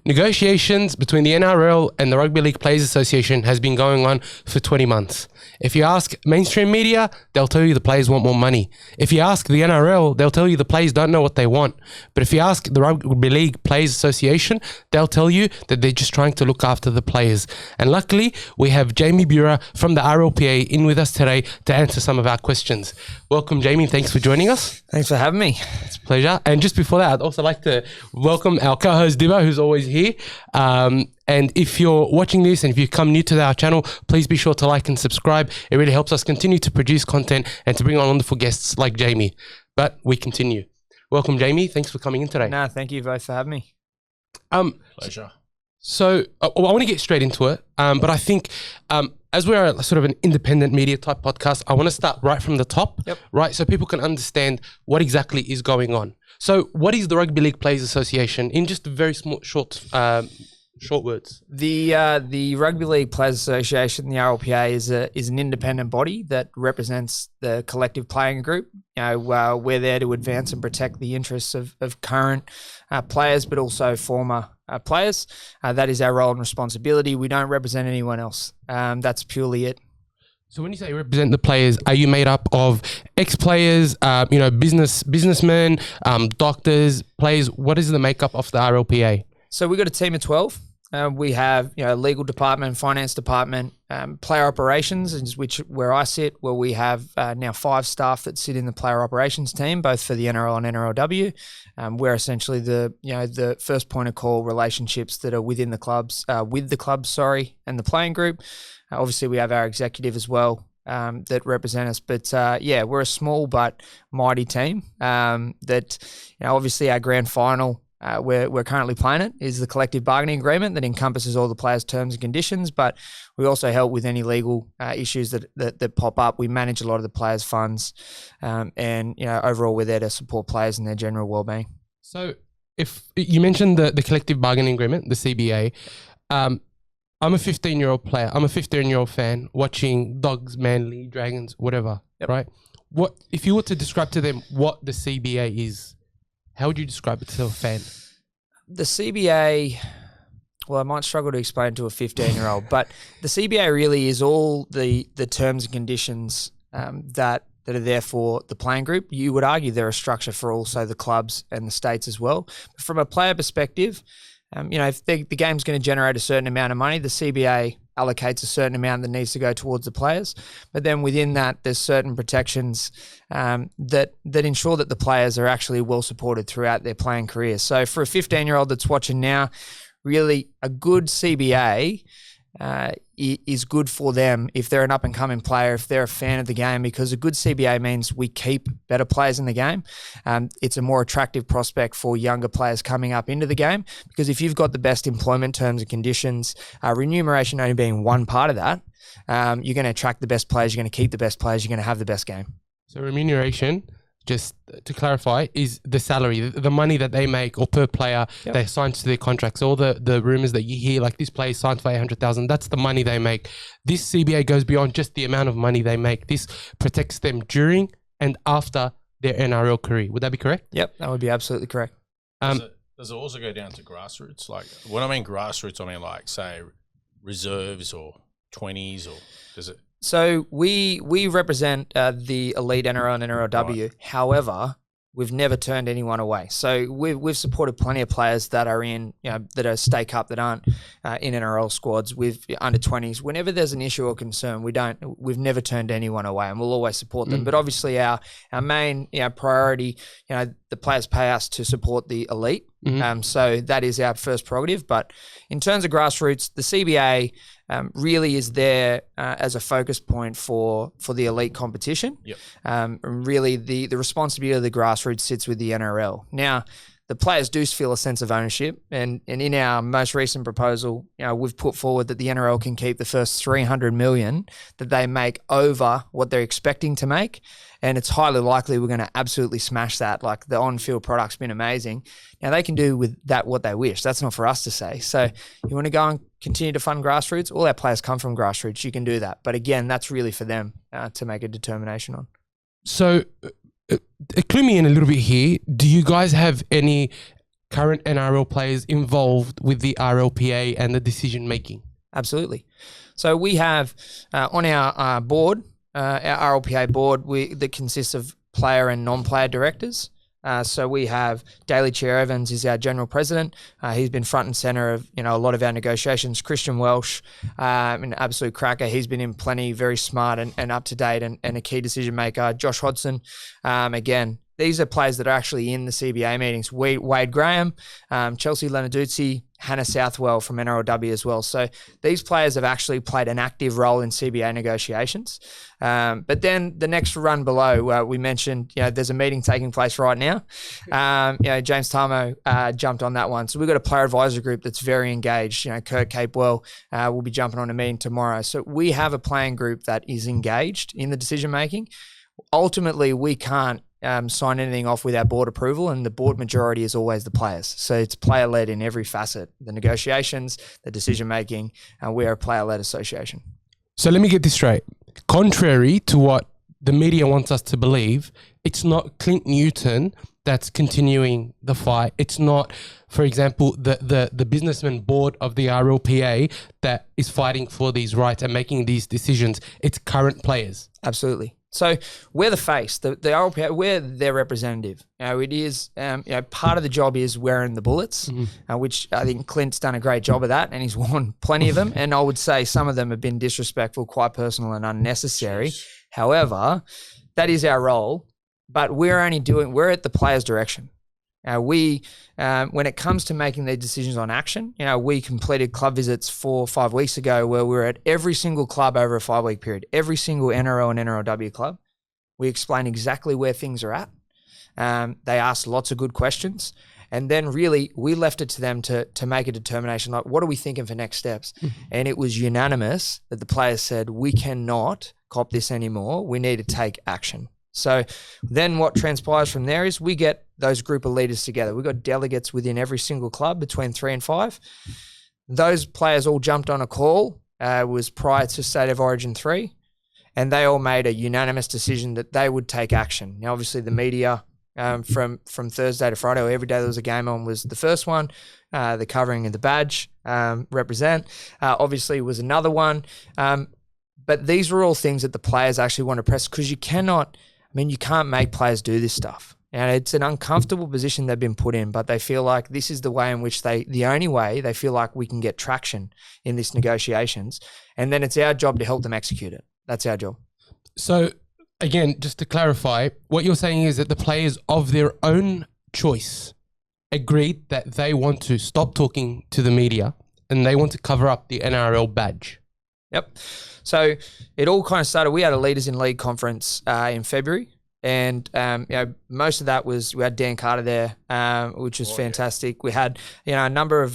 negotiations between the NRL and the Rugby League Players Association has been going on for 20 months. If you ask mainstream media, they'll tell you the players want more money. If you ask the NRL, they'll tell you the players don't know what they want. But if you ask the Rugby League Players Association, they'll tell you that they're just trying to look after the players. And luckily, we have Jamie Buhreh from the RLPA in with us today to answer some of our questions. Welcome, Jamie. Thanks for joining us. Thanks for having me. It's a pleasure. And just before that, I'd also like to welcome our co-host Dibbo, who's always here. And if you're watching this and if you come new to our channel, please be sure to like and subscribe. It really helps us continue to produce content and to bring on wonderful guests like Jamie. But we continue. Welcome, Jamie. Thanks for coming in today. No, thank you both for having me. Pleasure. So I want to get straight into it. But I think as we're sort of an independent media type podcast, I want to start right from the top, right? So people can understand what exactly is going on. So what is the Rugby League Players Association in just a very small, short words? The Rugby League Players Association, the RLPA, is an independent body that represents the collective playing group. We're there to advance and protect the interests of current players, but also former players. That is our role and responsibility. We don't represent anyone else. That's purely it. So when you say represent the players, are you made up of ex-players, businessmen, doctors, players? What is the makeup of the RLPA? So we've got a team of 12. We have legal department, finance department, player operations, where I sit, where we have now 5 staff that sit in the player operations team, both for the NRL and NRLW. We're essentially the first point of call relationships that are within the clubs, and the playing group. Obviously, we have our executive as well that represent us. But we're a small but mighty team. Obviously our grand final. We're currently playing it, is the collective bargaining agreement that encompasses all the players' terms and conditions, but we also help with any legal issues that pop up. We manage a lot of the players' funds, and overall we're there to support players and their general well-being. So if you mentioned the collective bargaining agreement, the CBA, I'm a 15-year-old player. I'm a 15-year-old fan watching Dogs, Manly, Dragons, whatever, right? What if you were to describe to them what the CBA is? How would you describe it to a fan? The CBA, well, I might struggle to explain to a 15-year-old, but the CBA really is all the terms and conditions that are there for the playing group. You would argue they're a structure for also the clubs and the states as well. But from a player perspective, if the game's going to generate a certain amount of money, the CBA allocates a certain amount that needs to go towards the players. But then within that, there's certain protections that ensure that the players are actually well supported throughout their playing career. So for a 15-year-old that's watching now, really a good CBA is good for them if they're an up-and-coming player, if they're a fan of the game, because a good CBA means we keep better players in the game. It's a more attractive prospect for younger players coming up into the game, because if you've got the best employment terms and conditions, remuneration only being one part of that, you're going to attract the best players, you're going to keep the best players, you're going to have the best game. So remuneration, just to clarify, is the salary, the money that they make or per player they sign to their contracts. All the rumors that you hear, like this player signed for 800,000, that's the money they make. This CBA goes beyond just the amount of money they make. This protects them during and after their NRL career. Would that be correct? Yep, that would be absolutely correct. Does it also go down to grassroots? Like when I mean grassroots, I mean like say reserves or 20s, or does it? So we represent the elite NRL and NRLW. Right. However, we've never turned anyone away. So we've supported plenty of players that are that are stake up, that aren't in NRL squads with under 20s. Whenever there's an issue or concern, we've never turned anyone away, and we'll always support them. But obviously our main priority, the players pay us to support the elite. So that is our first prerogative. But in terms of grassroots, the CBA really is there as a focus point for the elite competition. Really, the responsibility of the grassroots sits with the NRL. Now, the players do feel a sense of ownership, and in our most recent proposal, we've put forward that the NRL can keep the first 300 million that they make over what they're expecting to make, and it's highly likely we're going to absolutely smash that. Like, the on-field product's been amazing. Now, they can do with that what they wish. That's not for us to say. So you want to go and continue to fund grassroots? All our players come from grassroots. You can do that. But again, that's really for them to make a determination on. So clue me in a little bit here. Do you guys have any current NRL players involved with the RLPA and the decision making? Absolutely. So we have on our board, our RLPA board, that consists of player and non-player directors. So we have Daly Chair Evans is our general president. He's been front and center of a lot of our negotiations. Christian Welsh, an absolute cracker. He's been in plenty, very smart and up to date and a key decision maker. Josh Hodson, again, these are players that are actually in the CBA meetings. Wade Graham, Chelsea Lenarduzzi, Hannah Southwell from NRLW as well. So these players have actually played an active role in CBA negotiations. But then the next run below, we mentioned, there's a meeting taking place right now. James Tarmo jumped on that one. So we've got a player advisor group that's very engaged. Kurt Capewell will be jumping on a meeting tomorrow. So we have a playing group that is engaged in the decision making. Ultimately, we can't sign anything off with our board approval, and the board majority is always the players. So it's player-led in every facet, the negotiations, the decision-making, and we are a player-led association. So let me get this straight. Contrary to what the media wants us to believe, it's not Clint Newton that's continuing the fight. It's not, for example, the businessman board of the RLPA that is fighting for these rights and making these decisions. It's current players. Absolutely. So we're the face, the RLPA, we're their representative. It is, part of the job is wearing the bullets, which I think Clint's done a great job of that, and he's worn plenty of them. And I would say some of them have been disrespectful, quite personal and unnecessary. However, that is our role, but we're at the player's direction. When it comes to making these decisions on action, we completed club visits 4 or 5 weeks ago where we were at every single club over a 5-week period, every single NRL and NRLW club. We explained exactly where things are at. They asked lots of good questions. And then really we left it to them to make a determination, like, what are we thinking for next steps? And it was unanimous that the players said, we cannot cop this anymore. We need to take action. So then what transpires from there is we get those group of leaders together. We've got delegates within every single club between 3 and 5. Those players all jumped on a call. It was prior to State of Origin 3, and they all made a unanimous decision that they would take action. Now, obviously, the media from Thursday to Friday, or every day there was a game on, was the first one. The covering of the badge, represent, obviously was another one. But these were all things that the players actually want to press, because you can't make players do this stuff. And it's an uncomfortable position they've been put in, but they feel like this is the way in which the only way they feel like we can get traction in these negotiations. And then it's our job to help them execute it. That's our job. So again, just to clarify, what you're saying is that the players of their own choice agreed that they want to stop talking to the media and they want to cover up the NRL badge. Yep. So it all kind of started, we had a Leaders in League conference in February. And, most of that was, we had Dan Carter there, which was fantastic. We had, a number of,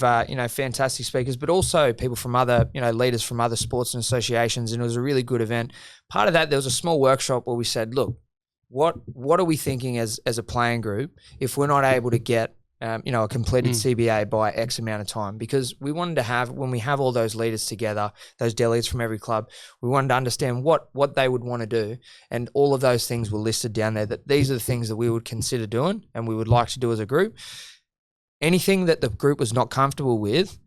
fantastic speakers, but also people from other, leaders from other sports and associations. And it was a really good event. Part of that, there was a small workshop where we said, look, what are we thinking as a playing group if we're not able to get, a completed CBA by X amount of time? Because we wanted to have, when we have all those leaders together, those delegates from every club, we wanted to understand what they would want to do. And all of those things were listed down there, that these are the things that we would consider doing and we would like to do as a group. Anything that the group was not comfortable with,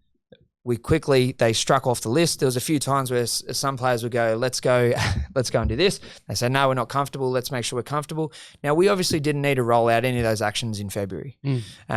they struck off the list. There was a few times where some players would go, let's go and do this. They said, no, we're not comfortable. Let's make sure we're comfortable. Now, we obviously didn't need to roll out any of those actions in February.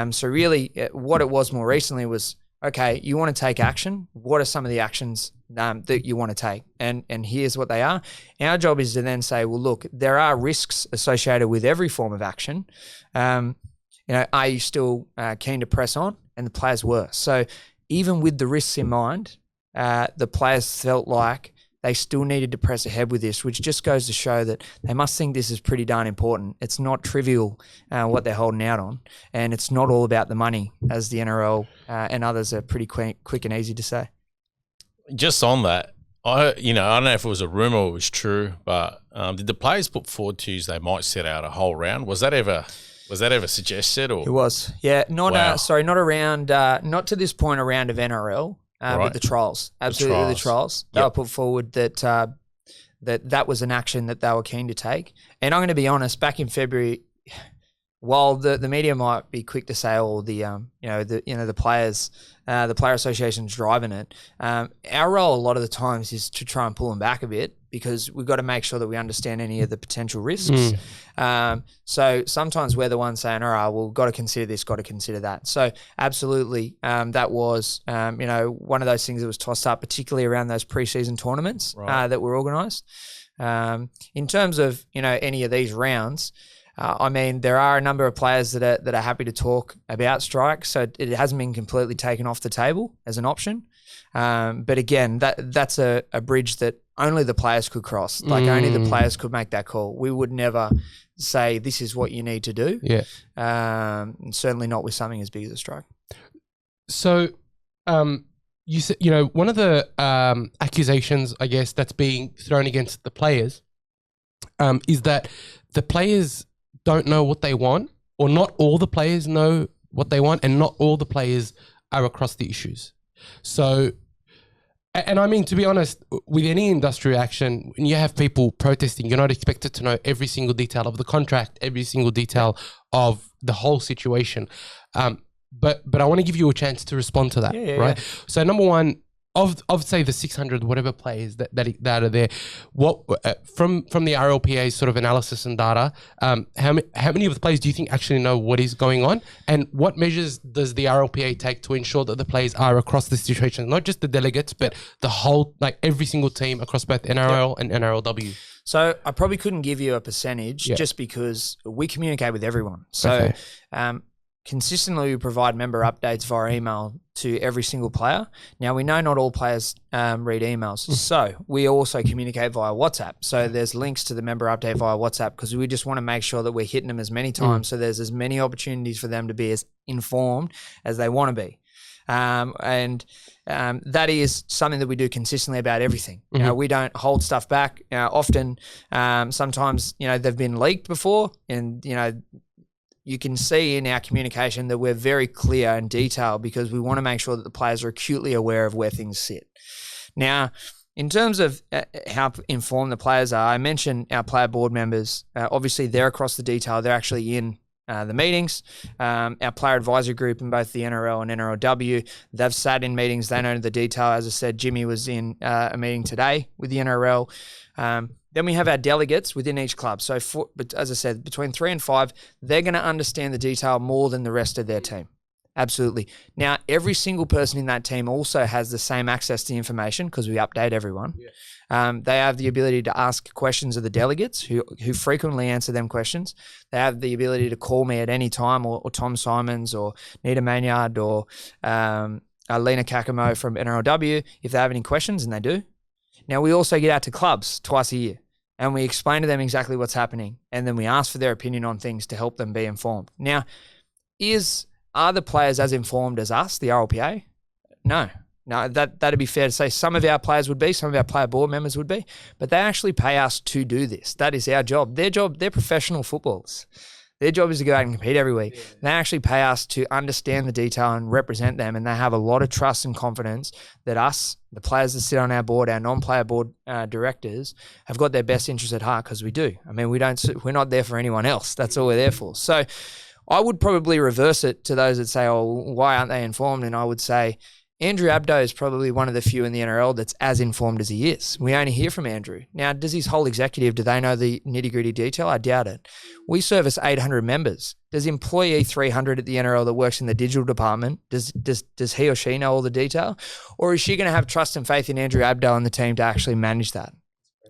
So really what it was more recently was, okay, you want to take action. What are some of the actions that you want to take? And here's what they are. Our job is to then say, well, look, there are risks associated with every form of action. Are you still keen to press on? And the players were. So even with the risks in mind, the players felt like they still needed to press ahead with this, which just goes to show that they must think this is pretty darn important. It's not trivial what they're holding out on, and it's not all about the money, as the NRL and others are pretty quick and easy to say. Just on that, I don't know if it was a rumor or it was true, but did the players put forward to you they might set out a whole round? Was that ever suggested? Or? It was, yeah. Not to this point a round of NRL, right. But the trials. Absolutely the trials. They were put forward that was an action that they were keen to take. And I'm going to be honest, back in February, while the media might be quick to say, "Oh, the players, the player association's driving it," our role a lot of the times is to try and pull them back a bit, because we've got to make sure that we understand any of the potential risks. So sometimes we're the ones saying, "All right, well, got to consider this, got to consider that." So absolutely, that was one of those things that was tossed up, particularly around those preseason tournaments that were organised. In terms of any of these rounds. I mean, there are a number of players that are happy to talk about strikes, so it hasn't been completely taken off the table as an option. But again, that's a bridge that only the players could cross. Like only the players could make that call. We would never say this is what you need to do. Yeah. And certainly not with something as big as a strike. So, you said one of the accusations, I guess, that's being thrown against the players, is that the players don't know what they want, or not all the players know what they want, and not all the players are across the issues. So, and I mean, to be honest, with any industry action, when you have people protesting, you're not expected to know every single detail of the contract, every single detail of the whole situation. But I want to give you a chance to respond to that, right? Yeah. So number one, of say the 600 whatever players that are there, what from the RLPA sort of analysis and data, how many of the players do you think actually know what is going on, and what measures does the RLPA take to ensure that the players are across the situation, not just the delegates, but the whole, like every single team across both NRL and NRLW? So I probably couldn't give you a percentage just because we communicate with everyone. So consistently we provide member updates via email to every single player. Now, we know not all players read emails, so we also communicate via WhatsApp. So there's links to the member update via WhatsApp, because we just want to make sure that we're hitting them as many times, so there's as many opportunities for them to be as informed as they want to be. That is something that we do consistently about everything. We don't hold stuff back. Often, sometimes, they've been leaked before, and, you can see in our communication that we're very clear and detailed, because we want to make sure that the players are acutely aware of where things sit. Now, in terms of how informed the players are, I mentioned our player board members. Obviously, they're across the detail. They're actually in the meetings. Our player advisory group in both the NRL and NRLW, they've sat in meetings. They know the detail. As I said, Jimmy was in a meeting today with the NRL. Then we have our delegates within each club. So, but as I said, between 3 and 5, they're going to understand the detail more than the rest of their team. Absolutely. Now, every single person in that team also has the same access to information, because we update everyone. They have the ability to ask questions of the delegates who frequently answer them questions. They have the ability to call me at any time, or Tom Simons, or Nita Maynard, or Lena Kakamo from NRLW, if they have any questions, and they do. Now, we also get out to clubs twice a year, and we explain to them exactly what's happening, and then we ask for their opinion on things to help them be informed. Now, are the players as informed as us, the RLPA? No, that'd be fair to say. Some of our players would be, some of our player board members would be, but they actually pay us to do this. That is our job. They're professional footballers. Their job is to go out and compete every week. They actually pay us to understand the detail and represent them, and they have a lot of trust and confidence that us, the players that sit on our board, our non-player board directors, have got their best interests at heart, because we do. I mean, we're not there for anyone else. That's all we're there for. So I would probably reverse it to those that say, "Oh, why aren't they informed?" And I would say, Andrew Abdo is probably one of the few in the NRL that's as informed as he is. We only hear from Andrew. Now, does his whole executive, do they know the nitty-gritty detail? I doubt it. We service 800 members. Does employee 300 at the NRL that works in the digital department, does he or she know all the detail? Or is she going to have trust and faith in Andrew Abdo and the team to actually manage that?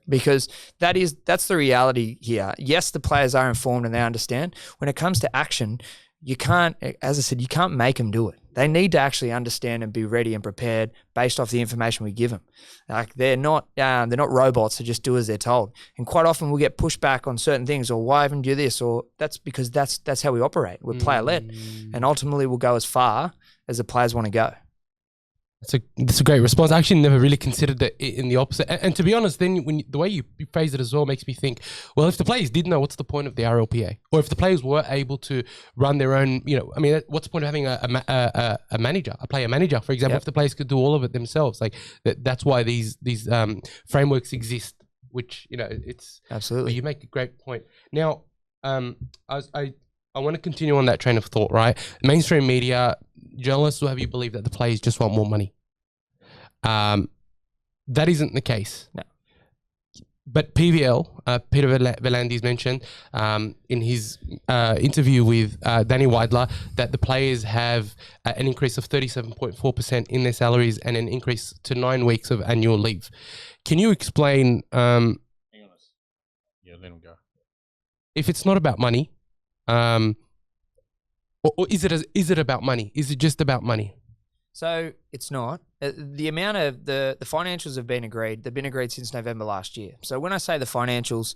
Because that's the reality here. Yes, the players are informed and they understand. When it comes to action, you can't, as I said, you can't make them do it. They need to actually understand and be ready and prepared based off the information we give them. Like they're not robots that just do as they're told. And quite often we'll get pushback on certain things, or why haven't you do this? Or that's because that's how we operate. We're player led, and ultimately we'll go as far as the players want to go. That's a great response. I actually never really considered it in the opposite. And to be honest, then the way you phrase it as well makes me think, well, if the players did know, what's the point of the RLPA? Or if the players were able to run their own, I mean, what's the point of having a manager, a player manager, for example, if the players could do all of it themselves? Like that's why these frameworks exist, which, it's... Absolutely. You make a great point. Now, I I want to continue on that train of thought, right? Mainstream media, journalists will have you believe that the players just want more money. That isn't the case. No. But PVL, Peter V'landys mentioned in his interview with Danny Weidler that the players have an increase of 37.4% in their salaries and an increase to 9 weeks of annual leave. Can you explain? Hang on. Yeah, let him go. If it's not about money, or is it about money? Is it just about money? So it's not. The amount of the financials have been agreed. They've been agreed since November last year. So when I say the financials,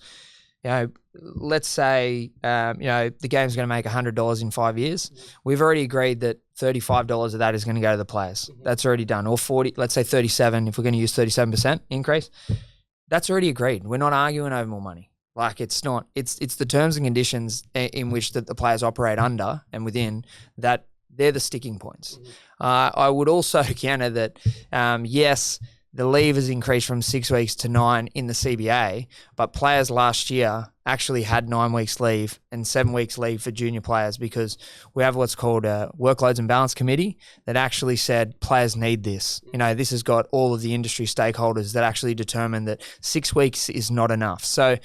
let's say the game's going to make $100 in 5 years. We've already agreed that $35 of that is going to go to the players. That's already done. Or 40. Let's say 37. If we're going to use 37% increase, that's already agreed. We're not arguing over more money. Like it's not. It's the terms and conditions in which the players operate under and within that. They're the sticking points. I would also counter that, yes, the leave has increased from 6 weeks to 9 in the CBA, but players last year actually had 9 weeks leave and 7 weeks leave for junior players because we have what's called a workloads and balance committee that actually said players need this. This has got all of the industry stakeholders that actually determined that 6 weeks is not enough. So,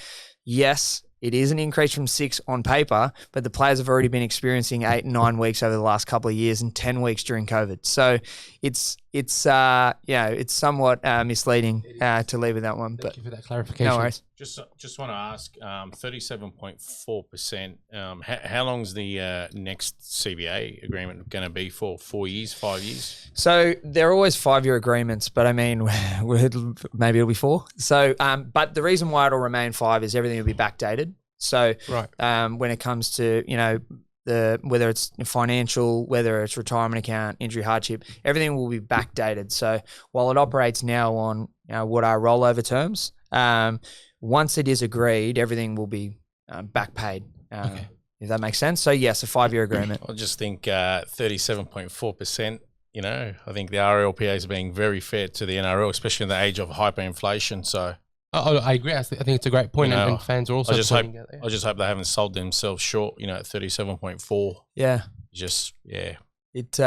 yes, it is an increase from 6 on paper, but the players have already been experiencing 8 and 9 weeks over the last couple of years and 10 weeks during COVID. So it's somewhat misleading to leave with that one. Thank you for that clarification. No worries. Just want to ask, 37.4%. How long's the next CBA agreement going to be for? 4 years, 5 years? So they're always 5-year agreements, but I mean, maybe it'll be 4. So, but the reason why it'll remain 5 is everything will be backdated. So, right. When it comes to whether it's financial, whether it's retirement account, injury hardship, everything will be backdated. So while it operates now on what are rollover terms, once it is agreed, everything will be back paid. Okay. If that makes sense. So yes, a 5-year agreement. I just think 37.4%. I think the RLPA is being very fair to the NRL, especially in the age of hyperinflation. So. I agree. I think it's a great point, and fans are also. I just hope they haven't sold themselves short. At 37.4. Yeah. Yeah. It.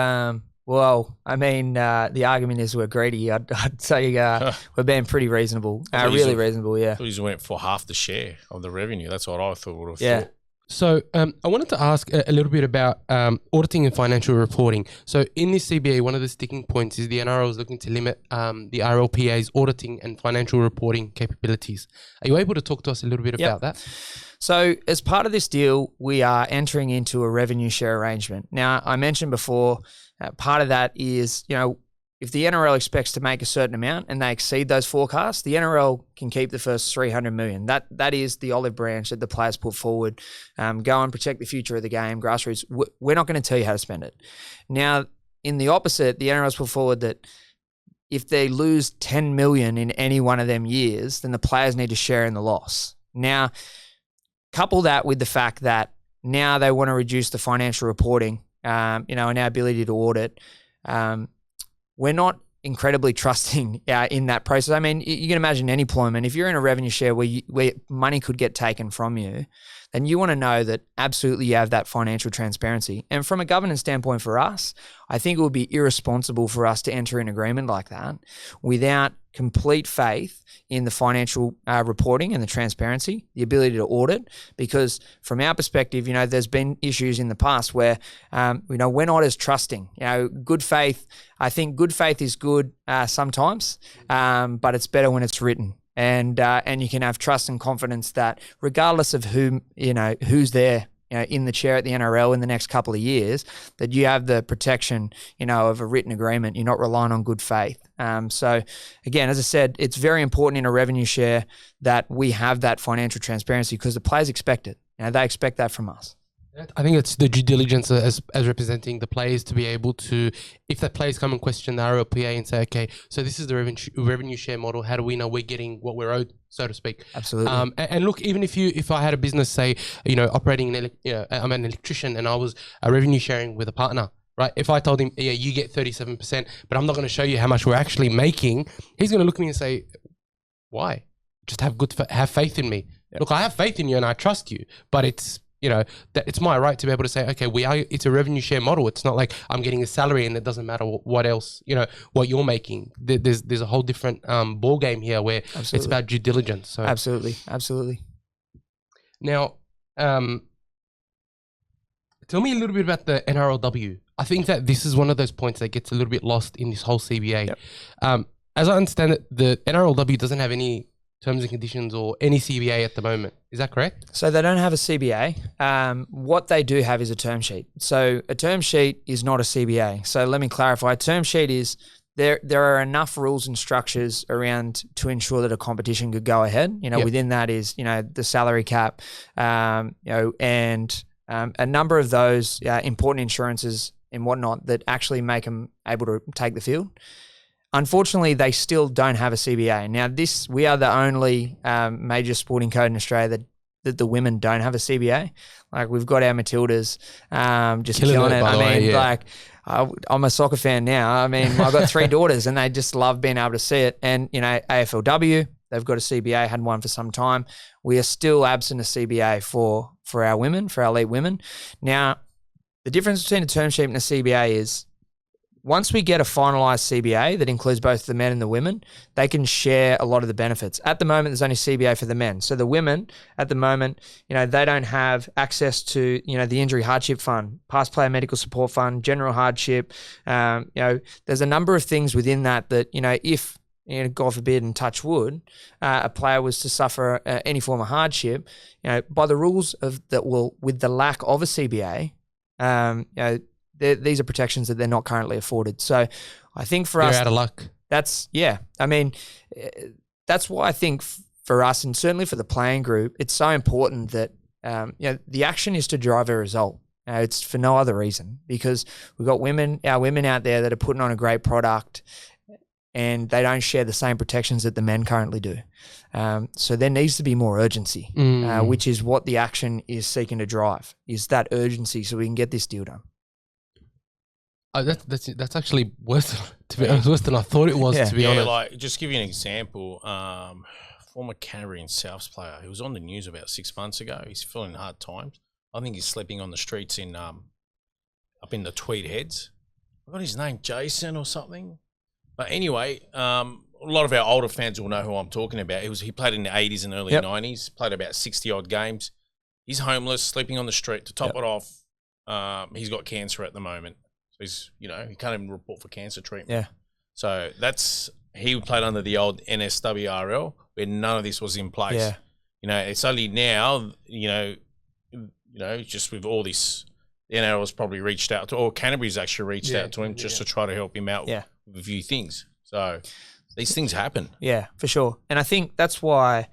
Well, I mean, the argument is we're greedy. I'd say we're being pretty reasonable. Really reasonable. Yeah. I thought you went for half the share of the revenue. That's what I thought. Yeah. So I wanted to ask a little bit about auditing and financial reporting. So in this CBA, one of the sticking points is the NRL is looking to limit the RLPA's auditing and financial reporting capabilities. Are you able to talk to us a little bit about that? So as part of this deal, we are entering into a revenue share arrangement. Now, I mentioned before, part of that is, if the NRL expects to make a certain amount and they exceed those forecasts, the NRL can keep the first $300 million. That is the olive branch that the players put forward. Go and protect the future of the game, grassroots. We're not going to tell you how to spend it. Now, in the opposite, the NRL's put forward that if they lose $10 million in any one of them years, then the players need to share in the loss. Now, couple that with the fact that now they want to reduce the financial reporting, and our ability to audit. We're not incredibly trusting in that process. I mean, you can imagine any employment. If you're in a revenue share where money could get taken from you, then you want to know that absolutely you have that financial transparency. And from a governance standpoint for us, I think it would be irresponsible for us to enter an agreement like that without complete faith in the financial reporting and the transparency, the ability to audit, because from our perspective, there's been issues in the past where, we're not as trusting. Good faith, I think good faith is good sometimes, but it's better when it's written. And you can have trust and confidence that regardless of who's there in the chair at the NRL in the next couple of years, that you have the protection, of a written agreement. You're not relying on good faith. So again, as I said, it's very important in a revenue share that we have that financial transparency because the players expect it. They expect that from us. I think it's the due diligence as representing the players to be able to, if the players come and question the RLPA and say, okay, so this is the revenue share model, how do we know we're getting what we're owed, so to speak? Absolutely. And look, even if I had a business, say, operating I'm an electrician and I was revenue sharing with a partner, right? If I told him, yeah, you get 37%, but I'm not going to show you how much we're actually making, he's going to look at me and say, why? Just have faith in me. Yep. Look, I have faith in you and I trust you, but it's you know, that it's my right to be able to say, okay, it's a revenue share model. It's not like I'm getting a salary and it doesn't matter what else, you know, what you're making. There's a whole different ball game here where it's about due diligence. So Absolutely. Now, tell me a little bit about the NRLW. I think that this is one of those points that gets a little bit lost in this whole CBA. Yep. As I understand it, the NRLW doesn't have any terms and conditions or any CBA at the moment. Is that correct? So they don't have a CBA. What they do have is a term sheet. So a term sheet is not a CBA. So let me clarify. A term sheet is there are enough rules and structures around to ensure that a competition could go ahead. You know, within that is, you know, the salary cap, you know, and a number of those important insurances and whatnot that actually make them able to take the field. Unfortunately, they still don't have a CBA. Now, we are the only major sporting code in Australia that the women don't have a CBA. Like, we've got our Matildas just killing it. I mean, like, I'm a soccer fan now. I mean, I've got 3 daughters and they just love being able to see it. And, you know, AFLW, they've got a CBA, had one for some time. We are still absent a CBA for our women, for our elite women. Now, the difference between a term sheet and a CBA is once we get a finalised CBA that includes both the men and the women, they can share a lot of the benefits. At the moment, there's only CBA for the men. So the women, at the moment, you know, they don't have access to, you know, the injury hardship fund, past player medical support fund, general hardship. You know, there's a number of things within that, you know, if, you know, God forbid and touch wood, a player was to suffer any form of hardship, you know, by the rules with the lack of a CBA, you know, these are protections that they're not currently afforded. So I think for us, they're out of luck. I mean, that's why I think for us and certainly for the playing group, it's so important that, you know, the action is to drive a result. It's for no other reason, because we've got our women out there that are putting on a great product and they don't share the same protections that the men currently do. So there needs to be more urgency, which is what the action is seeking to drive, is that urgency so we can get this deal done. That's actually worse than I thought it was, to be honest. Like, just give you an example. Former Canterbury and Souths player, he was on the news about 6 months ago. He's feeling hard times. I think he's sleeping on the streets in up in the Tweed Heads. I got his name, Jason or something. But anyway, a lot of our older fans will know who I'm talking about. He played in the 80s and early 90s, played about 60-odd games. He's homeless, sleeping on the street. To top it off, he's got cancer at the moment. He's, you know, he can't even report for cancer treatment. Yeah. So he played under the old NSWRL where none of this was in place. Yeah. You know, it's only now, you know, just with all this, the NRL has probably reached out to, or Canterbury's actually reached out to him just to try to help him out with a few things. So these things happen. Yeah, for sure. And I think that's why,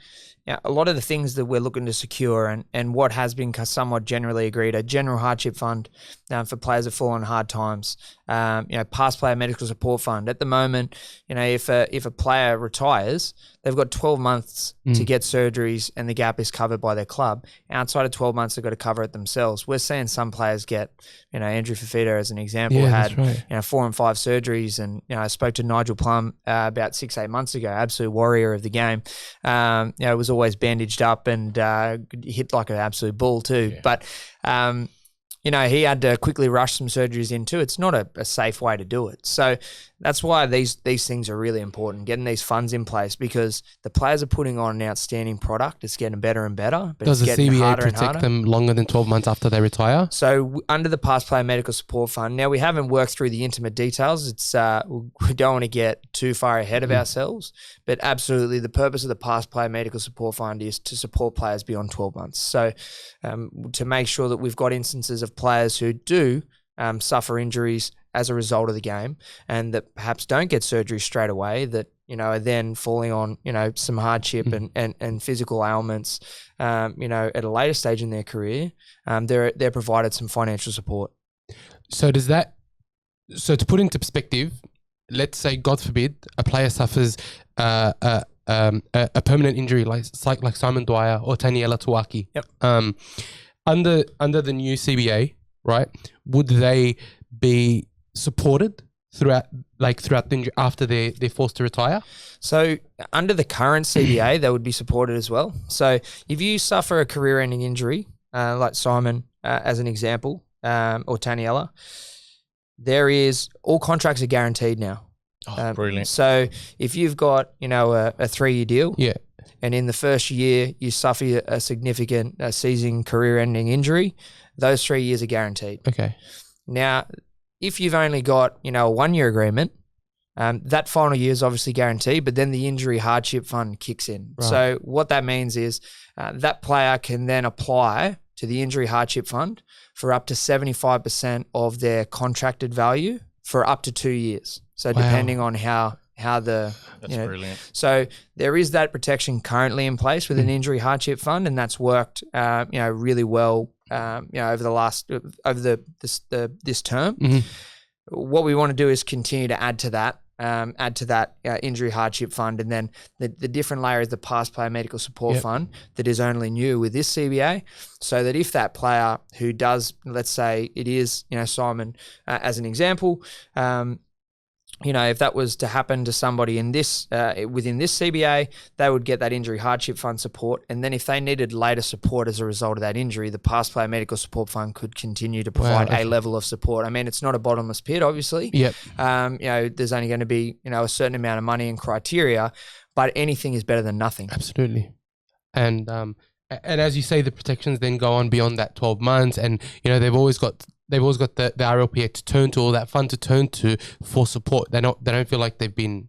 yeah, a lot of the things that we're looking to secure and what has been somewhat generally agreed, a general hardship fund for players that fall on hard times, you know, past player medical support fund. At the moment, you know, if a player retires, they've got 12 months to get surgeries and the gap is covered by their club. Outside of 12 months, they've got to cover it themselves. We're seeing some players get, you know, Andrew Fafita as an example had, you know, 4 and 5 surgeries. And, you know, I spoke to Nigel Plum about 6-8 months ago, absolute warrior of the game. You know, was always bandaged up and hit like an absolute bull too. Yeah. But, you know, he had to quickly rush some surgeries in too. It's not a safe way to do it. So that's why these things are really important, getting these funds in place, because the players are putting on an outstanding product. It's getting better and better. But does it's the getting CBA harder and protect harder. them longer than 12 months after they retire? So under the past player medical support fund, now we haven't worked through the intimate details. It's we don't want to get too far ahead of ourselves, but absolutely the purpose of the past player medical support fund is to support players beyond 12 months. So to make sure that we've got instances of players who do suffer injuries as a result of the game and that perhaps don't get surgery straight away, that, you know, are then falling on, you know, some hardship and physical ailments, you know, at a later stage in their career, they're provided some financial support. So to put into perspective, let's say, God forbid, a player suffers a permanent injury like Simon Dwyer or Taniela Tuaki. Yep. Under the new CBA, right? Would they be supported throughout the injury after they're forced to retire? So under the current CBA, they would be supported as well. So if you suffer a career-ending injury, like Simon as an example, or Taniela, all contracts are guaranteed now. Oh, brilliant. So if you've got, a 3-year deal, Yeah. and in the first year you suffer a significant season career-ending injury, those 3 years are guaranteed. Okay. Now, if you've only got, a 1-year agreement, that final year is obviously guaranteed, but then the injury hardship fund kicks in. Right. So what that means is that player can then apply to the injury hardship fund for up to 75% of their contracted value for up to 2 years. So depending on how the That's brilliant. So there is that protection currently in place with an injury hardship fund, and that's worked really well over this term. Mm-hmm. What we want to do is continue to add to that injury hardship fund, and then the different layer is the past player medical support fund that is only new with this CBA, so that if that player who does, let's say it is, Simon as an example, if that was to happen to somebody in this within this CBA, they would get that injury hardship fund support, and then if they needed later support as a result of that injury, the past player medical support fund could continue to provide a level of support. I mean, it's not a bottomless pit, obviously. Yep. There's only going to be a certain amount of money and criteria, but anything is better than nothing. Absolutely. And as you say, the protections then go on beyond that 12 months, and they've always got the RLPA to turn to, or that fund to turn to for support. They don't feel like they've been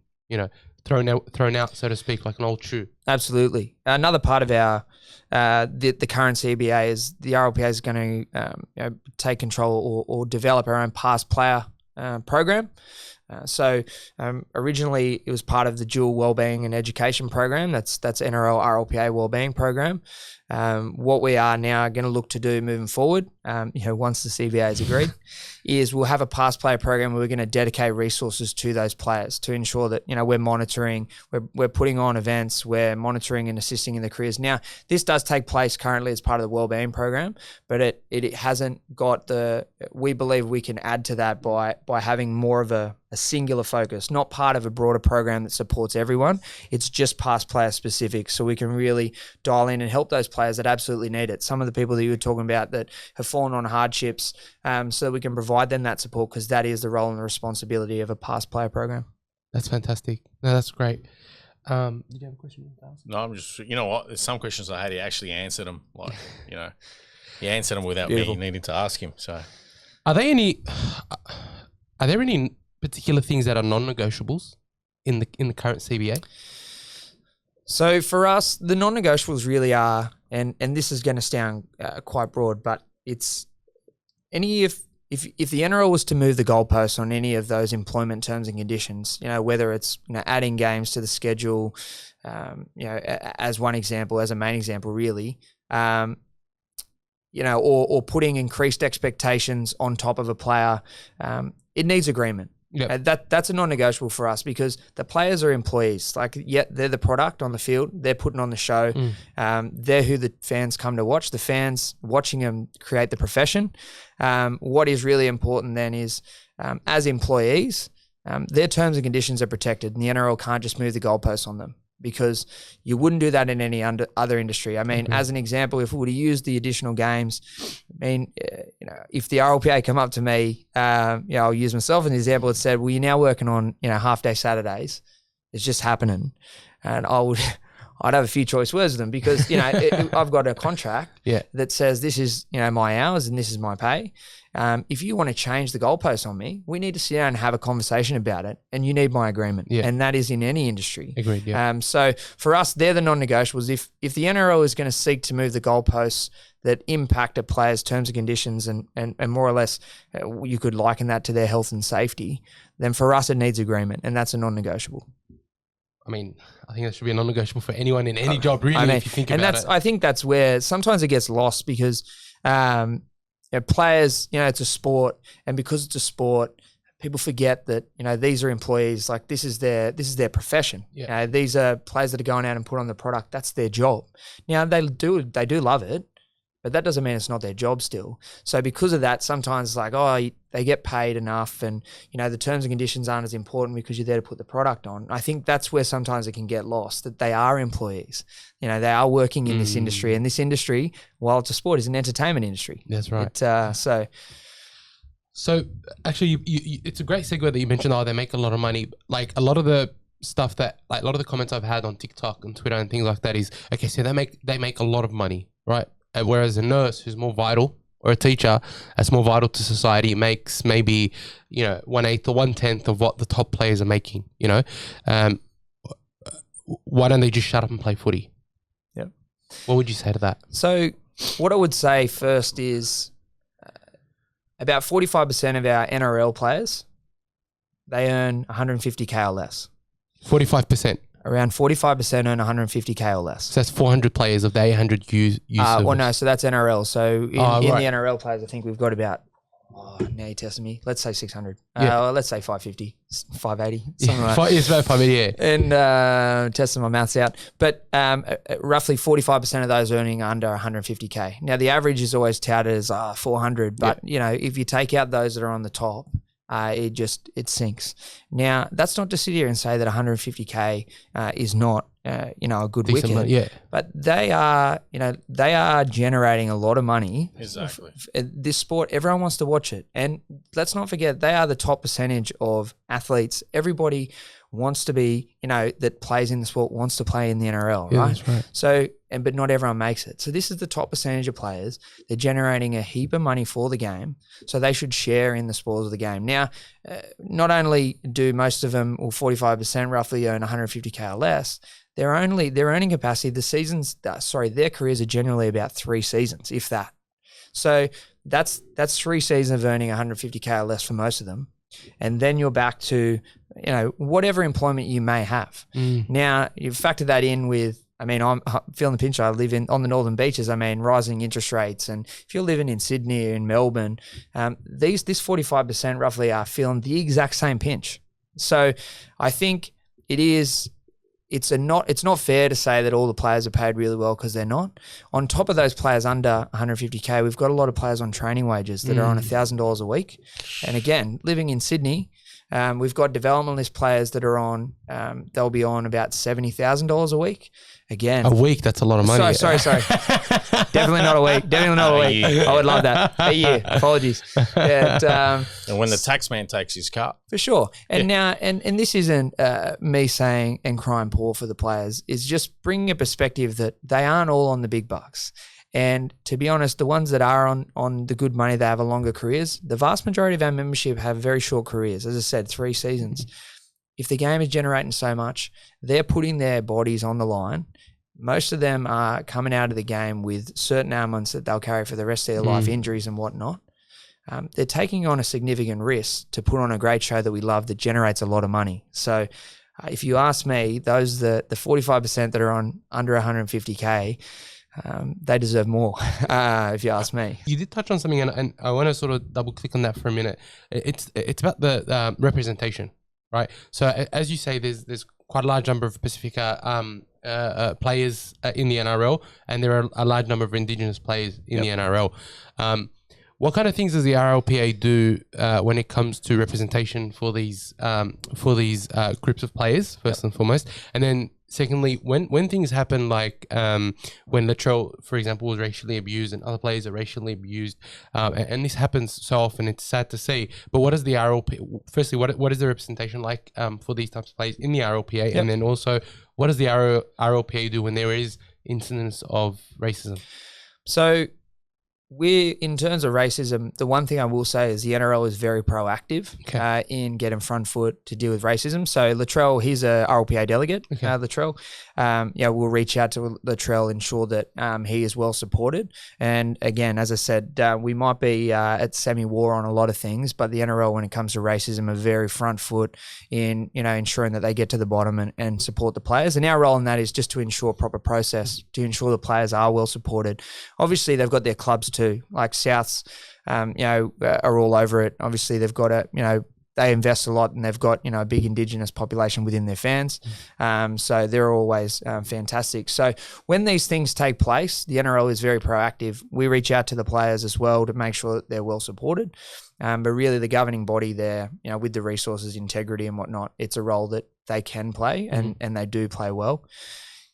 thrown out, so to speak, like an old shoe. Absolutely. Another part of our the current CBA is the RLPA is going to take control or develop our own past player program. So originally it was part of the dual wellbeing and education program. That's NRL RLPA wellbeing program. What we are now going to look to do moving forward, once the CBA has agreed, is we'll have a past player program where we're going to dedicate resources to those players to ensure that we're monitoring, we're putting on events, we're monitoring and assisting in their careers. Now, this does take place currently as part of the wellbeing program, but it hasn't got we believe we can add to that by having more of a singular focus, not part of a broader program that supports everyone. It's just past player specific, so we can really dial in and help those players that absolutely need it. Some of the people that you were talking about that have fallen on hardships, so that we can provide them that support, because that is the role and the responsibility of a past player program. That's fantastic. No, that's great. Did you have a question? No, I'm just, there's some questions I had, he actually answered them. Like, he answered them without me needing to ask him. So, are there any particular things that are non-negotiables in the current CBA? So for us, the non-negotiables really are, and this is going to sound quite broad, but it's if the NRL was to move the goalposts on any of those employment terms and conditions, whether it's adding games to the schedule, as one example, as a main example, really, or putting increased expectations on top of a player, it needs agreement. Yeah. That's a non-negotiable for us, because the players are employees. They're the product on the field. They're putting on the show. They're who the fans come to watch. The fans watching them create the profession. What is really important then is, as employees, their terms and conditions are protected, and the NRL can't just move the goalposts on them, because you wouldn't do that in any other industry. I mean, as an example, if we were to use the additional games, if the RLPA come up to me, I'll use myself as an example, it said, well, you're now working on, half-day Saturdays. It's just happening. And I'd have a few choice words with them, because, I've got a contract that says this is, my hours and this is my pay. If you want to change the goalposts on me, we need to sit down and have a conversation about it, and you need my agreement. Yeah. And that is in any industry. Agreed, yeah. So for us, they're the non-negotiables. If the NRL is going to seek to move the goalposts that impact a player's terms and conditions, and more or less you could liken that to their health and safety, then for us it needs agreement, and that's a non-negotiable. I mean, I think that should be a non-negotiable for anyone in any job, really, if you think about it. I think that's where sometimes it gets lost, because players, it's a sport, and because it's a sport, people forget that these are employees. Like, this is their profession. Yeah. These are players that are going out and put on the product. That's their job. Now they do love it, but that doesn't mean it's not their job still. So because of that, sometimes it's like, oh, they get paid enough, and the terms and conditions aren't as important because you're there to put the product on. I think that's where sometimes it can get lost, that they are employees. They are working in this industry, and this industry, while it's a sport, is an entertainment industry. That's right. So actually, it's a great segue that you mentioned. They make a lot of money. Like a lot of the stuff that, like a lot of the comments I've had on TikTok and Twitter and things like that is, okay, so they make a lot of money, right? Whereas a nurse who's more vital, or a teacher that's more vital to society, makes maybe 1/8 or 1/10 of what the top players are making. Why don't they just shut up and play footy? Yep. What would you say to that? So what I would say first is about 45% of our NRL players, they earn 150K or less. 45%. Around 45% earn 150K or less. So that's 400 players of the 800 use. Well, no, so that's NRL. So in right. the NRL players, I think we've got about, now you're testing me. Let's say 600. Let's say 550, 580, something like that. It's about 580, yeah. And testing my maths out. But roughly 45% of those earning under 150K. Now, the average is always touted as 400. But, if you take out those that are on the top, it sinks. Now, that's not to sit here and say that 150K is not a good decent wicket. money, yeah. But they are generating a lot of money. Exactly. This sport, everyone wants to watch it. And let's not forget, they are the top percentage of athletes. Everybody wants to be, that plays in the sport wants to play in the NRL, Yeah, right? that's right. So, but not everyone makes it. So this is the top percentage of players. They're generating a heap of money for the game. So they should share in the spoils of the game. Now, not only do most of them, or 45% roughly, earn 150K or less, their earning capacity, their careers are generally about 3 seasons, if that. So that's 3 seasons of earning 150K or less for most of them. And then you're back to, whatever employment you may have. Now, you factor that in with, I'm feeling the pinch. I live on the northern beaches. Rising interest rates. And if you're living in Sydney or in Melbourne, this 45% roughly are feeling the exact same pinch. So I think it's not fair to say that all the players are paid really well, because they're not. On top of those players under 150K, we've got a lot of players on training wages that are on $1,000 a week. And again, living in Sydney, we've got development list players that are on, they'll be on about $70,000 a week. Again, a week, that's a lot of money. Sorry. Definitely not a week. I would love that. A year. Apologies. And when the tax man takes his cut. For sure. And now, and this isn't me saying and crying poor for the players, is just bringing a perspective that they aren't all on the big bucks. And to be honest, the ones that are on the good money, they have a longer careers. The vast majority of our membership have very short careers. As I said, 3 seasons. If the game is generating so much, they're putting their bodies on the line. Most of them are coming out of the game with certain ailments that they'll carry for the rest of their life, injuries and whatnot. They're taking on a significant risk to put on a great show that we love that generates a lot of money. So if you ask me, those the 45% that are on under 150K, they deserve more, if you ask me. You did touch on something, and I want to sort of double click on that for a minute. It's about the representation, right? So as you say, there's quite a large number of Pacifica players in the NRL, and there are a large number of Indigenous players in the NRL. What kind of things does the RLPA do when it comes to representation for these groups of players, first and foremost? And then secondly, when things happen, like when Latrell, for example, was racially abused and other players are racially abused, and this happens so often, it's sad to see. But what does the RLPA, firstly, what is the representation like for these types of players in the RLPA? And then also, what does the RLPA do when there is incidents of racism? So in terms of racism, the one thing I will say is the NRL is very proactive in getting front foot to deal with racism. So Latrell, he's a RLPA delegate, Latrell. We'll reach out to Latrell, ensure that he is well supported. And again, as I said, we might be at semi-war on a lot of things, but the NRL, when it comes to racism, are very front foot in ensuring that they get to the bottom and support the players. And our role in that is just to ensure proper process, to ensure the players are well supported. Obviously, they've got their clubs too, like Souths, are all over it. Obviously, they've got they invest a lot, and they've got, a big Indigenous population within their fans. So they're always fantastic. So when these things take place, the NRL is very proactive. We reach out to the players as well to make sure that they're well supported. But really the governing body there, with the resources, integrity and whatnot, it's a role that they can play and they do play well.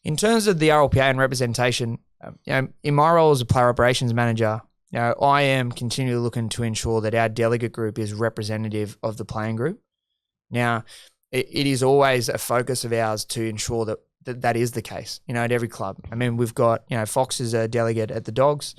In terms of the RLPA and representation, in my role as a player operations manager, I am continually looking to ensure that our delegate group is representative of the playing group. Now, it is always a focus of ours to ensure that is the case, at every club. I mean, we've got, Fox is a delegate at the Dogs.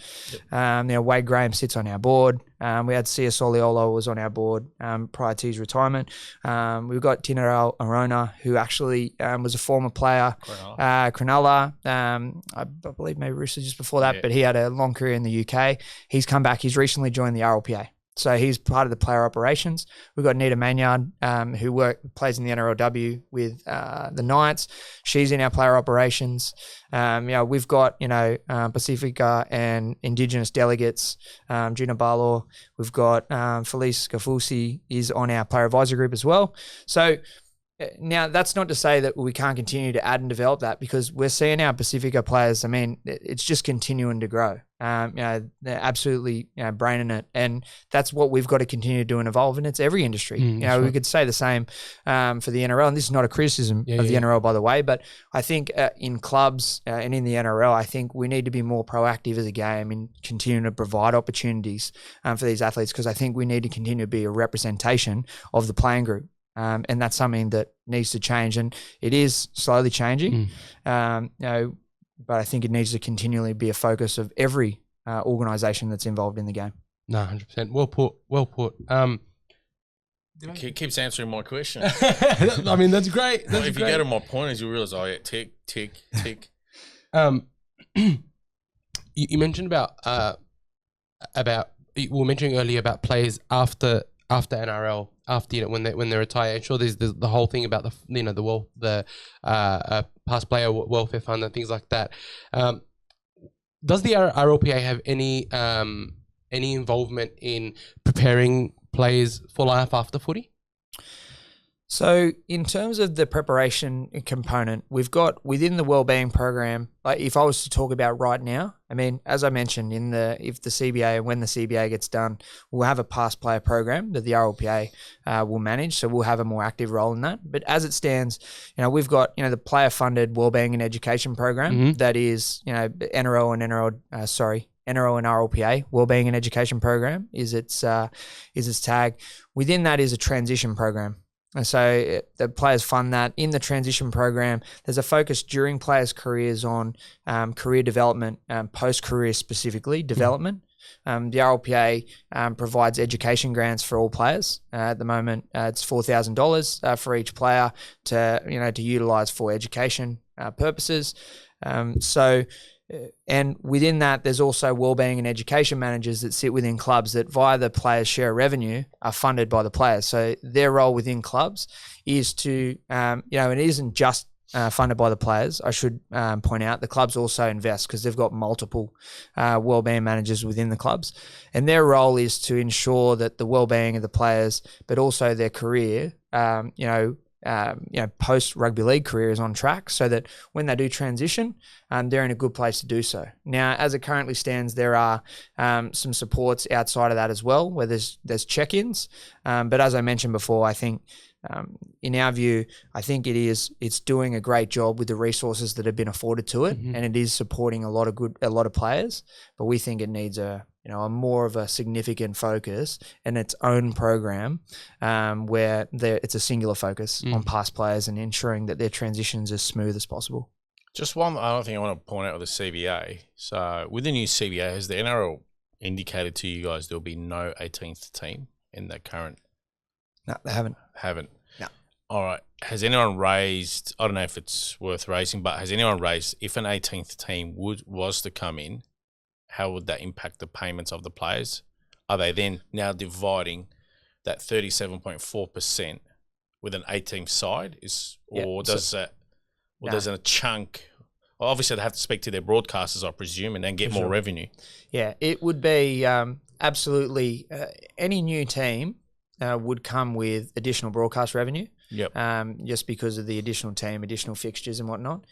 Wade Graham sits on our board. We had C.S. Oliolo was on our board prior to his retirement. We've got Tinarel Arona, who actually was a former player. Cronulla. I believe maybe Rooster just before that, but he had a long career in the UK. He's come back. He's recently joined the RLPA. So he's part of the player operations. We've got Nita Manyard, who plays in the NRLW with the Knights. She's in our player operations. We've got, Pacifica and Indigenous delegates, Gina Barlaw. We've got Felice Gafusi is on our player advisory group as well. So now, that's not to say that we can't continue to add and develop that, because we're seeing our Pacifica players, I mean, it's just continuing to grow. They're absolutely braining it. And that's what we've got to continue to do and evolve. And it's every industry. We could say the same for the NRL. And this is not a criticism of the NRL, by the way. But I think in clubs and in the NRL, I think we need to be more proactive as a game in continuing to provide opportunities for these athletes, because I think we need to continue to be a representation of the playing group. And that's something that needs to change, and it is slowly changing. But I think it needs to continually be a focus of every organisation that's involved in the game. No, 100%. Well put. Well put. Keeps answering my question. I mean, that's great. That's if you go to my pointers, you realise, tick, tick, tick. You mentioned about you were mentioning earlier about players after NRL, after when they retire. I'm sure there's the whole thing about the past player welfare fund and things like that. Does the RLPA have any involvement in preparing players for life after footy? So in terms of the preparation component, we've got within the wellbeing program, like if I was to talk about right now, I mean, as I mentioned, when the CBA gets done, we'll have a past player program that the RLPA will manage. So we'll have a more active role in that. But as it stands, we've got, the player funded wellbeing and education program that is, NRL and RLPA, Wellbeing and Education Program is its tag. Within that is a transition program. And so the players fund that. In the transition program, there's a focus during players' careers on career development, post-career specifically, development. The RLPA provides education grants for all players. At the moment, it's $4,000 for each player to utilise for education purposes. And within that, there's also wellbeing and education managers that sit within clubs that via the players' share revenue are funded by the players. So their role within clubs is to, it isn't just funded by the players. I should point out the clubs also invest because they've got multiple wellbeing managers within the clubs. And their role is to ensure that the wellbeing of the players, but also their career, post rugby league career is on track, so that when they do transition, they're in a good place to do so. Now, as it currently stands, there are some supports outside of that as well, where there's check-ins. But as I mentioned before, I think in our view, I think it's doing a great job with the resources that have been afforded to it, and it is supporting a lot of players. But we think it needs a more of a significant focus and its own program, where it's a singular focus on past players and ensuring that their transitions as smooth as possible. Just one other thing I want to point out with the CBA. So with the new CBA, has the NRL indicated to you guys there'll be no 18th team in the current? No, they haven't. No. All right. Has anyone raised, I don't know if it's worth raising, but has anyone raised, if an 18th team was to come in, how would that impact the payments of the players? Are they then now dividing that 37.4% with an 8-team side? Does a chunk? Well, obviously, they have to speak to their broadcasters, I presume, and then get more revenue. Yeah, it would be absolutely any new team would come with additional broadcast revenue. Yep. Just because of the additional team, additional fixtures and whatnot,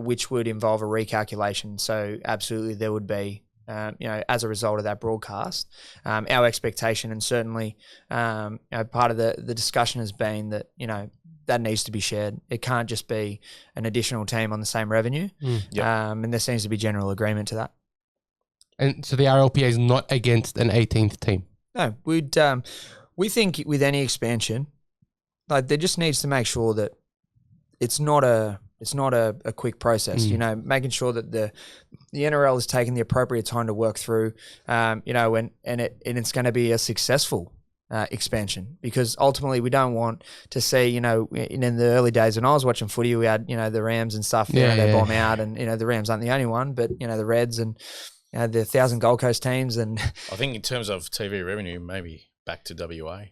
which would involve a recalculation. So absolutely there would be, as a result of that broadcast, our expectation, and certainly part of the discussion has been that, that needs to be shared. It can't just be an additional team on the same revenue. Yep. And there seems to be general agreement to that. And so the RLPA is not against an 18th team? No, we think with any expansion, like, there just needs to make sure that it's not a quick process. Making sure that the NRL is taking the appropriate time to work through, and it's going to be a successful expansion, because ultimately we don't want to see, in the early days when I was watching footy, we had, the Rams and stuff, they bomb out, and, the Rams aren't the only one, but, the Reds and the 1,000 Gold Coast teams. And I think in terms of TV revenue, maybe back to WA.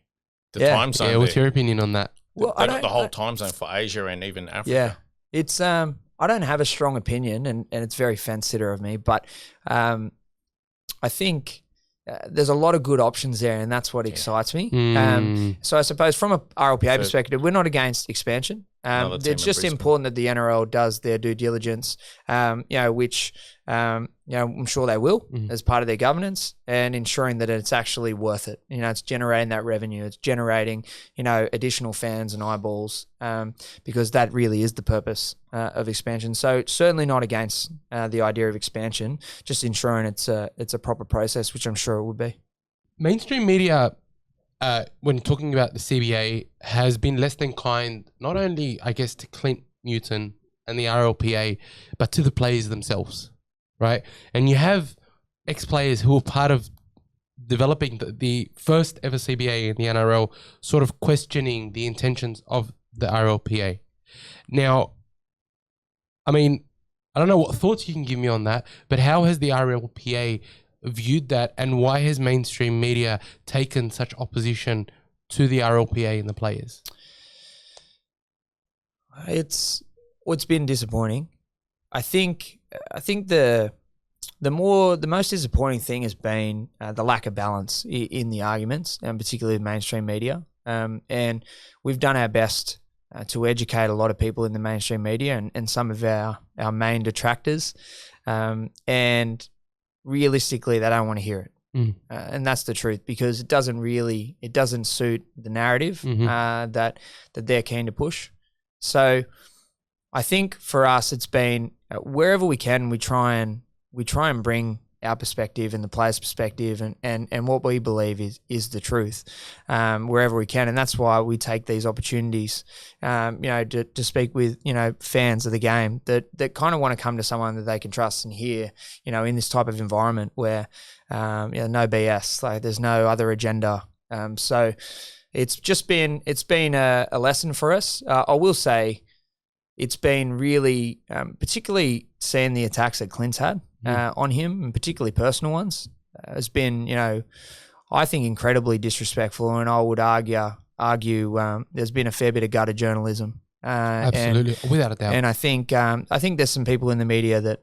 The time zone. Yeah, what's your opinion on that? Well, they got the whole time zone for Asia and even Africa. Yeah, it's I don't have a strong opinion, and it's very fence sitter of me, but I think there's a lot of good options there, and that's what excites me. So I suppose from a RLPA perspective, we're not against expansion. It's just important that the NRL does their due diligence, which I'm sure they will as part of their governance, and ensuring that it's actually worth it. It's generating that revenue, it's generating additional fans and eyeballs, because that really is the purpose of expansion. So certainly not against the idea of expansion, just ensuring it's a proper process, which I'm sure it would be. Mainstream media, when talking about the CBA, has been less than kind, not only, I guess, to Clint Newton and the RLPA, but to the players themselves, right? And you have ex-players who were part of developing the first ever CBA in the NRL, sort of questioning the intentions of the RLPA. Now, I mean, I don't know what thoughts you can give me on that, but how has the RLPA viewed that, and why has mainstream media taken such opposition to the RLPA and the players? It's been disappointing. I think the most disappointing thing has been the lack of balance in the arguments, and particularly mainstream media. And we've done our best to educate a lot of people in the mainstream media and some of our main detractors. And realistically, they don't want to hear it. And that's the truth, because it doesn't suit the narrative that they're keen to push. So I think for us, it's been wherever we can, we try and bring our perspective and the players' perspective and what we believe is the truth, wherever we can. And that's why we take these opportunities, to speak with, fans of the game that kind of want to come to someone that they can trust and hear, in this type of environment where, no BS, like there's no other agenda. So it's been a lesson for us. I will say it's been really, particularly seeing the attacks that Clint's had on him, and particularly personal ones, has been, I think incredibly disrespectful. And I would argue there's been a fair bit of gutter journalism. Absolutely, without a doubt. And I think there's some people in the media that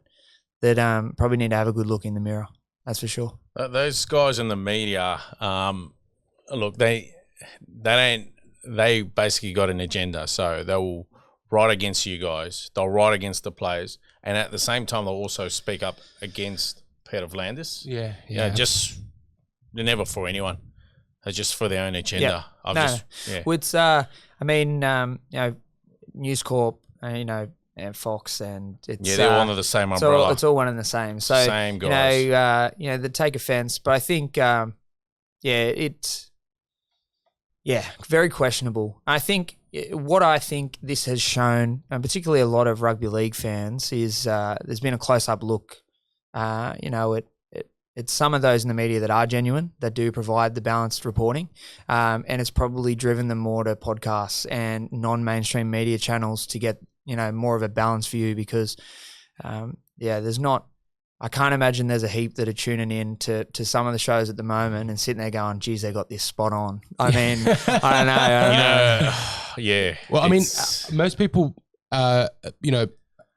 probably need to have a good look in the mirror. That's for sure. Those guys in the media, look, they basically got an agenda, so they will write against you guys, they'll write against the players, and at the same time they'll also speak up against Peter V'landys. Yeah. Just they're never for anyone. They're just for their own agenda. Well, it's News Corp, and Fox, and it's they're one of the same umbrella. It's all one and the same. So same guys. They take offense, but I think it's very questionable. I think what this has shown, and particularly a lot of rugby league fans, is there's been a close-up look, it's some of those in the media that are genuine, that do provide the balanced reporting, and it's probably driven them more to podcasts and non-mainstream media channels to get, more of a balanced view, because, there's not, I can't imagine there's a heap that are tuning in to some of the shows at the moment and sitting there going, geez, they got this spot on. I mean, I don't know. Yeah. Well, I mean, most people,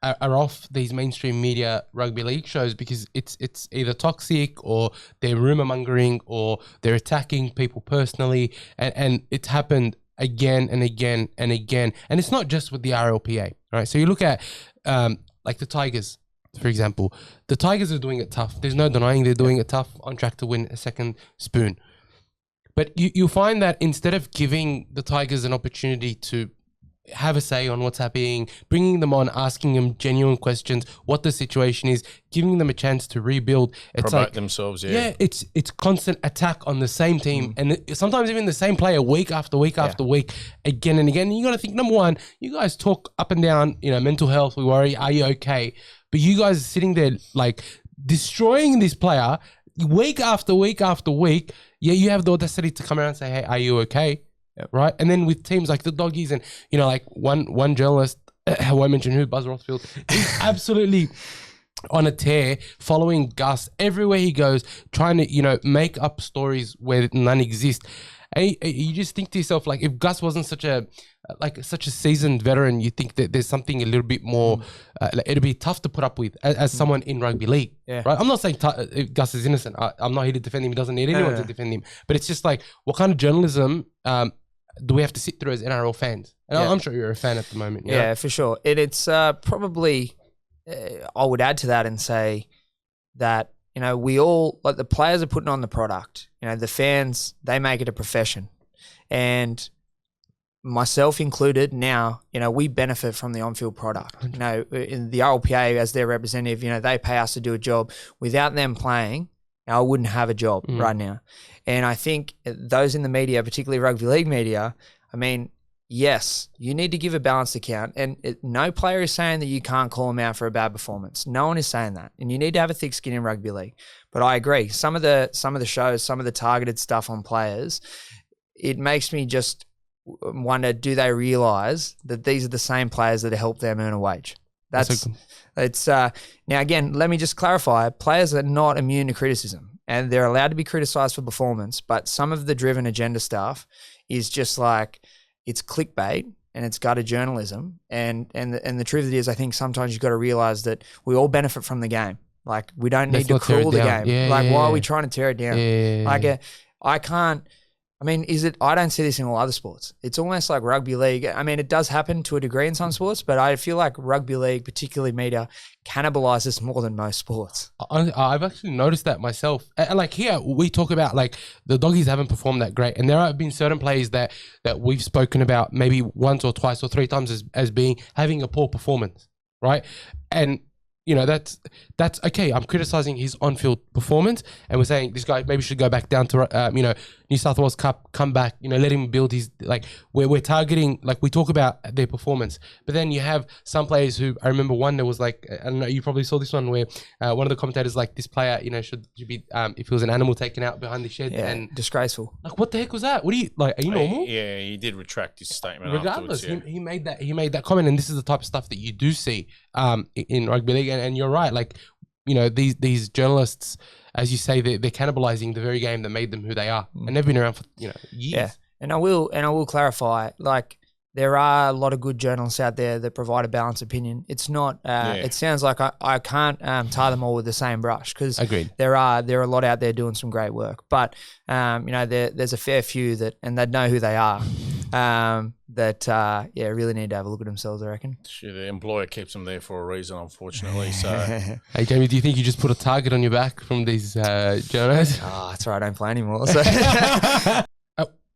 are off these mainstream media rugby league shows because it's either toxic or they're rumor mongering or they're attacking people personally, and it's happened again and again and again. And it's not just with the RLPA, right? So you look at like the Tigers, for example. The Tigers are doing it tough. There's no denying they're doing it tough, on track to win a second spoon. But you find that instead of giving the Tigers an opportunity to have a say on what's happening, bringing them on, asking them genuine questions, what the situation is, giving them a chance to rebuild. It's promote like, themselves. yeah, it's constant attack on the same team, and sometimes even the same player week after week after week, again and again. And you got to think, number one, you guys talk up and down, mental health. We worry, are you okay? But you guys are sitting there like destroying this player week after week after week. Yeah, you have the audacity to come around and say, hey, are you okay? Yep. Right. And then with teams like the Doggies and, like one journalist, I won't mention who, Buzz Rothfield, he's absolutely on a tear following Gus everywhere he goes, trying to, make up stories where none exist. And you just think to yourself, like, if Gus wasn't such a seasoned veteran, you think that there's something a little bit more, it'd be tough to put up with as someone in rugby league. Yeah. Right. I'm not saying Gus is innocent. I'm not here to defend him. He doesn't need anyone to defend him. But it's just like, what kind of journalism do we have to sit through as NRL fans? And I'm sure you're a fan at the moment. Yeah, for sure. It's probably, I would add to that and say that, we all, like, the players are putting on the product. The fans, they make it a profession. And myself included now, we benefit from the on-field product. In the RLPA, as their representative, they pay us to do a job. Without them playing, I wouldn't have a job right now. And I think those in the media, particularly rugby league media, yes, you need to give a balanced account. And no player is saying that you can't call them out for a bad performance. No one is saying that. And you need to have a thick skin in rugby league. But I agree. Some of the shows, some of the targeted stuff on players, it makes me just wonder, do they realise that these are the same players that help them earn a wage? Now again, let me just clarify, players are not immune to criticism and they're allowed to be criticised for performance, but some of the driven agenda stuff is just like, it's clickbait and it's gutter journalism. And the truth of it is, I think sometimes you've got to realise that we all benefit from the game. Like, we don't need to cruel the game. Why are we trying to tear it down? I can't. I don't see this in all other sports. It's almost like rugby league. It does happen to a degree in some sports, but I feel like rugby league, particularly media, cannibalizes more than most sports. I've actually noticed that myself. And like here, we talk about like the Doggies haven't performed that great. And there have been certain plays that we've spoken about maybe once or twice or three times as having a poor performance, right? And that's okay. I'm criticizing his on-field performance, and we're saying this guy maybe should go back down to New South Wales Cup, come back, let him build his, like, we're targeting, like, we talk about their performance, but then you have some players who, I remember one that was like, I don't know, you probably saw this one where one of the commentators like, this player, should be if he was an animal taken out behind the shed, and disgraceful. Like, what the heck was that? What are you like? Are you normal? Yeah, he did retract his statement. Regardless, he made that comment, and this is the type of stuff that you do see in rugby league, and you're right, like, these journalists, as you say, they're cannibalizing the very game that made them who they are, and they've been around for years. Yeah, and I will clarify, like, there are a lot of good journalists out there that provide a balanced opinion. It's not. It sounds like I can't tar them all with the same brush, because there are a lot out there doing some great work. But there's a fair few and they know who they are. Really need to have a look at themselves, I reckon. Sure, the employer keeps them there for a reason, unfortunately. So, hey Jamie, do you think you just put a target on your back from these journalists? Oh, that's right. I don't play anymore. So.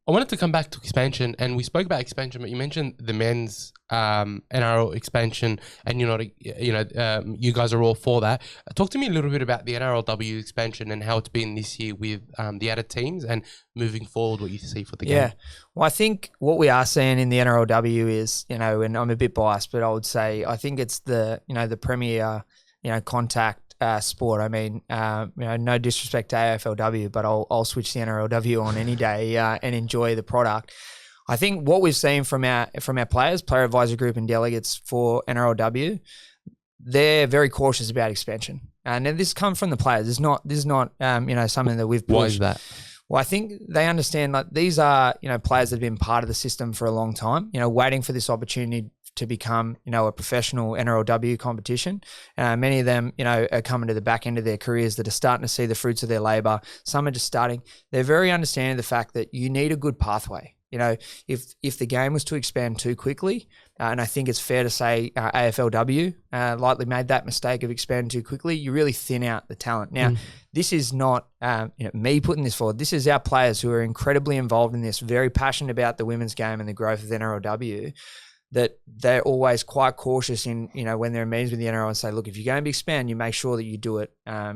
I wanted to come back to expansion, and we spoke about expansion, but you mentioned the men's NRL expansion, and you guys are all for that. Talk to me a little bit about the NRLW expansion and how it's been this year with the added teams, and moving forward, what you see for the game. Yeah, well, I think what we are seeing in the NRLW is, and I'm a bit biased, but I would say I think it's the premier contact sport. No disrespect to AFLW, but I'll switch the NRLW on any day and enjoy the product. I think what we've seen from our players, player advisory group and delegates for NRLW, they're very cautious about expansion. And this comes from the players. This is not something that we've pushed. Why is that? Well, I think they understand, like, these are, players that have been part of the system for a long time, waiting for this opportunity to become, a professional NRLW competition. Many of them, are coming to the back end of their careers that are starting to see the fruits of their labour. Some are just starting. They're very understanding of the fact that you need a good pathway. If the game was to expand too quickly, and I think it's fair to say AFLW likely made that mistake of expanding too quickly, you really thin out the talent. Now, this is not me putting this forward. This is our players who are incredibly involved in this, very passionate about the women's game and the growth of the NRLW, that they're always quite cautious in, when they're in meetings with the NRL and say, look, if you're going to expand, you make sure that you do it,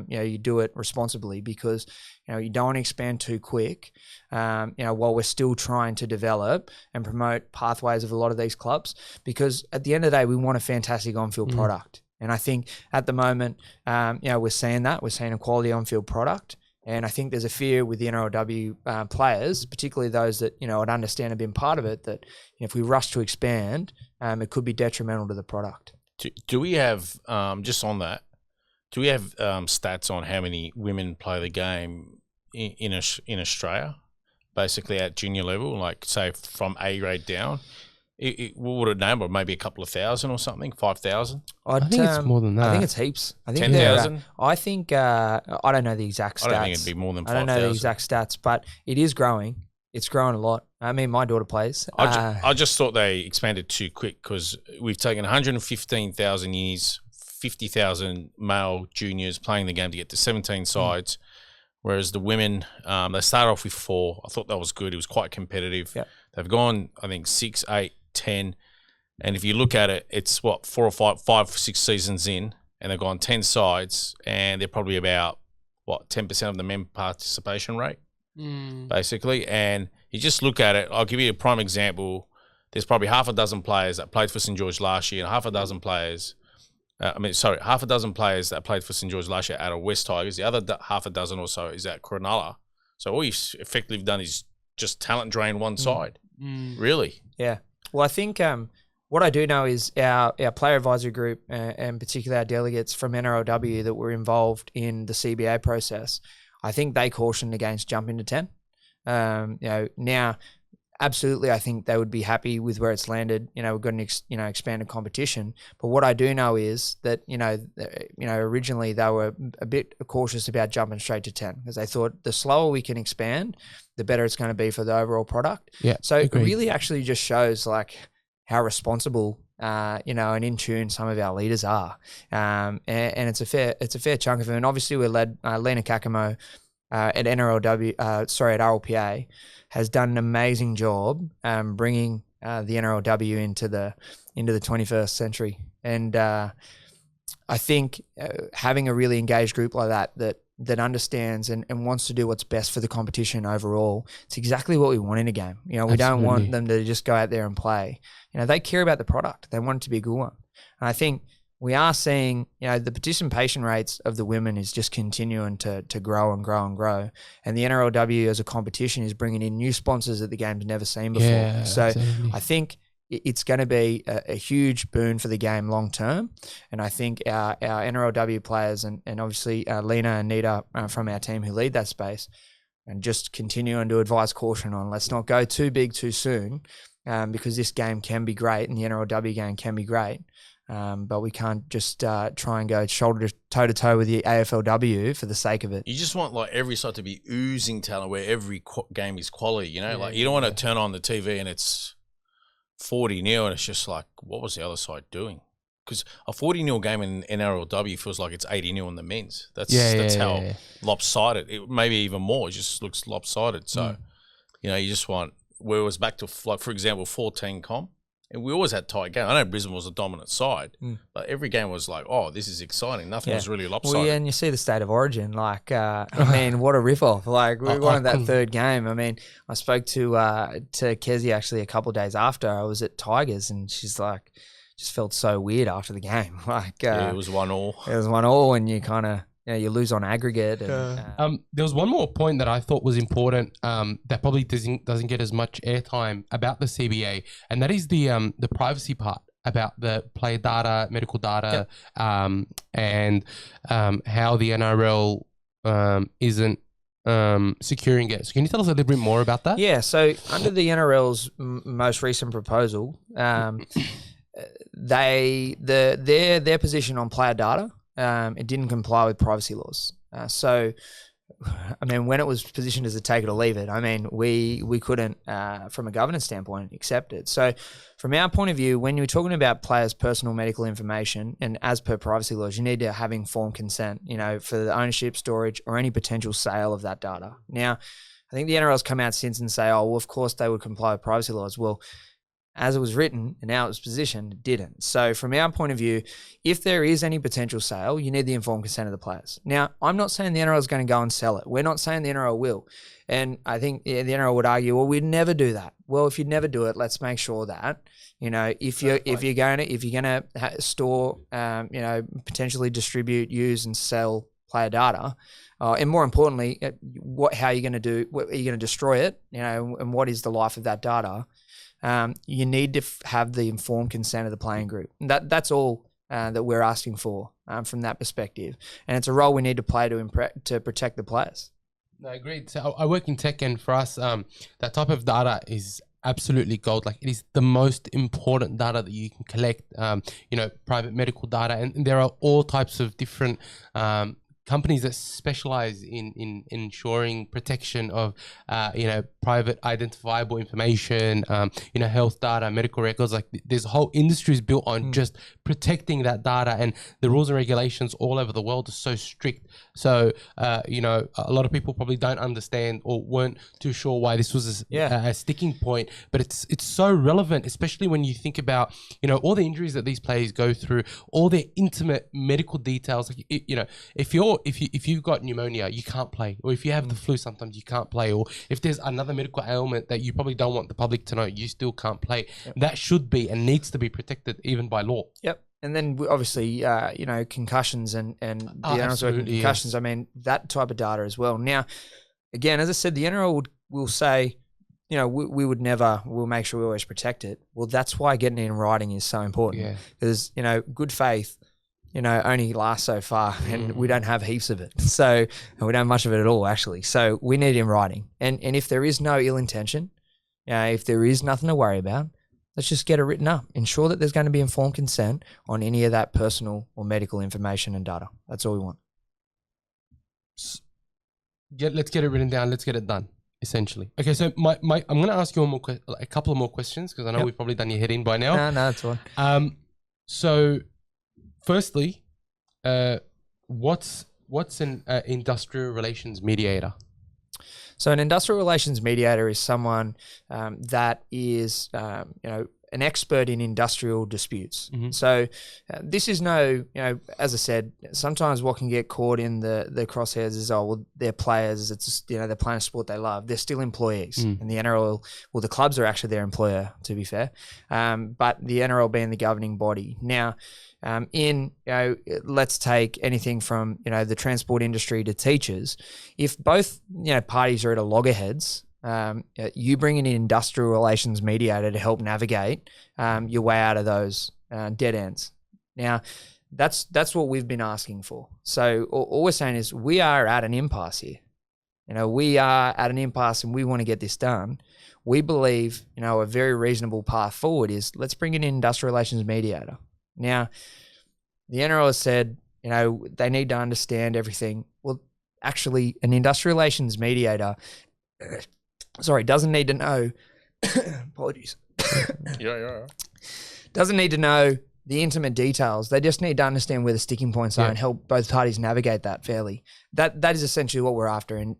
you do it responsibly, because, you don't want to expand too quick, while we're still trying to develop and promote pathways of a lot of these clubs, because at the end of the day, we want a fantastic on-field product. And I think at the moment, we're seeing that. We're seeing a quality on-field product. And I think there's a fear with the NRLW players, particularly those that, would understand and been part of it, that if we rush to expand, it could be detrimental to the product. Do we have, just on that, do we have stats on how many women play the game in Australia, basically at junior level, like say from A grade down? What would it number? Maybe a couple of thousand or something, 5,000? I think it's more than that. I think it's heaps. I think 10,000? I think, I don't know the exact stats. I don't think it'd be more than 5,000. I don't know the exact stats, but it is growing. It's growing a lot. I mean, my daughter plays. I just thought they expanded too quick, because we've taken 115,000 years, 50,000 male juniors playing the game to get to 17 sides, whereas the women, they started off with 4. I thought that was good. It was quite competitive. Yep. They've gone, I think, 6, 8, 10, and if you look at it, it's what, 4 or 5, 6 seasons in, and they've gone 10 sides, and they're probably about 10% of the men participation rate, basically. And you just look at it. I'll give you a prime example. There's probably half a dozen players that played for St George last year, and half a dozen players that played for St George last year out of West Tigers. The other half a dozen or so is at Cronulla. So all you've effectively done is just talent drain one side, really. Yeah. Well, I think what I do know is our player advisory group, and particularly our delegates from NRLW that were involved in the CBA process, I think they cautioned against jumping to 10. Now, absolutely, I think they would be happy with where it's landed. We've got an expanded competition. But what I do know is that originally they were a bit cautious about jumping straight to 10, because they thought the slower we can expand, the better it's going to be for the overall product. Yeah. So agreed. It really actually just shows like how responsible, and in tune some of our leaders are. And it's a fair chunk of them. And obviously we're led, Lena Kakamo at RLPA has done an amazing job bringing the NRLW into the 21st century. And I think having a really engaged group like that understands and wants to do what's best for the competition overall, it's exactly what we want in a game. We don't want them to just go out there and play. They care about the product. They want it to be a good one. And I think we are seeing, the participation rates of the women is just continuing to grow and grow and grow. And the NRLW as a competition is bringing in new sponsors that the game's never seen before. Yeah, so absolutely. I think it's going to be a huge boon for the game long term. And I think our NRLW players and obviously Lena and Nita from our team who lead that space, and just continuing to advise caution on let's not go too big too soon, because this game can be great and the NRLW game can be great. But we can't just try and go shoulder to toe with the AFLW for the sake of it. You just want like every side to be oozing talent where every game is quality, you don't want to turn on the TV and it's 40-0 and it's just like, what was the other side doing? Because a 40-0 game in NRLW feels like it's 80-0 in the men's. That's how lopsided. It maybe even more. It just looks lopsided. So, you just want where it was back to, like, for example, 14 comp. And we always had tight game. I know Brisbane was a dominant side, but every game was like, oh, this is exciting. Nothing was really lopsided. Well, yeah, and you see the State of Origin. Like, I mean, what a rip-off. Like, we wanted that third game. I mean, I spoke to Kezi actually a couple of days after. I was at Tigers, and she's like, just felt so weird after the game. Like, it was 1-1. It was 1-1, and you kind of, you lose on aggregate. And, there was one more point that I thought was important that probably doesn't get as much airtime about the CBA, and that is the privacy part about the player data, medical data, and how the NRL isn't securing it. So can you tell us a little bit more about that? Yeah, so under the NRL's most recent proposal, their position on player data, it didn't comply with privacy laws. So, I mean, when it was positioned as a take it or leave it, I mean, we couldn't, from a governance standpoint, accept it. So, from our point of view, when you're talking about players' personal medical information, and as per privacy laws, you need to have informed consent, for the ownership, storage, or any potential sale of that data. Now, I think the NRL's come out since and say, oh, well, of course they would comply with privacy laws. Well, as it was written and how it was positioned, it didn't. So from our point of view, if there is any potential sale, you need the informed consent of the players. Now, I'm not saying the NRL is going to go and sell it. We're not saying the NRL will. And I think the NRL would argue, well, we'd never do that. Well, if you'd never do it, let's make sure that, if you're going to store, potentially distribute, use and sell player data, and more importantly, how are you going to do? Are you going to destroy it? And what is the life of that data? You need to have the informed consent of the playing group. That's all that we're asking for from that perspective, and it's a role we need to play to protect the players. No, agreed. So I work in tech, and for us, that type of data is absolutely gold. Like, it is the most important data that you can collect. Private medical data, and there are all types of different companies that specialize in ensuring protection of, private identifiable information, health data, medical records. Like, there's whole industries built on just protecting that data, and the rules and regulations all over the world are so strict. So, a lot of people probably don't understand or weren't too sure why this was a sticking point, but it's so relevant, especially when you think about, all the injuries that these players go through, all their intimate medical details. Like, if you've got pneumonia, you can't play, or if you have the flu, sometimes you can't play, or if there's another medical ailment that you probably don't want the public to know, you still can't play. Yep. That should be and needs to be protected even by law. Yep. And then obviously, concussions and the NRL's working concussions. Yes. I mean, that type of data as well. Now, again, as I said, the NRL will say, we'll make sure we always protect it. Well, that's why getting it in writing is so important. Because, good faith, only lasts so far, and we don't have heaps of it. So, and we don't have much of it at all, actually. So we need it in writing. And if there is no ill intention, if there is nothing to worry about, let's just get it written up. Ensure that there's going to be informed consent on any of that personal or medical information and data. That's all we want. Let's get it written down. Let's get it done, essentially. Okay, so I'm going to ask you a couple of more questions, because I know we've probably done your head in by now. No, that's fine. So, firstly, what's an industrial relations mediator? So an industrial relations mediator is someone that is, an expert in industrial disputes. Mm-hmm. So this is as I said, sometimes what can get caught in the crosshairs is, they're players. It's they're playing a sport they love. They're still employees, and the NRL, the clubs are actually their employer, to be fair. But the NRL being the governing body now. Let's take anything from, the transport industry to teachers. If both, parties are at a loggerheads, you bring in an industrial relations mediator to help navigate your way out of those dead ends. Now, that's what we've been asking for. So all we're saying is we are at an impasse here. We are at an impasse and we want to get this done. We believe, a very reasonable path forward is let's bring in an industrial relations mediator. Now, the NRL has said, they need to understand everything. Well, actually, an industrial relations mediator, doesn't need to know, apologies. Doesn't need to know the intimate details. They just need to understand where the sticking points are and help both parties navigate that fairly. That is essentially what we're after. And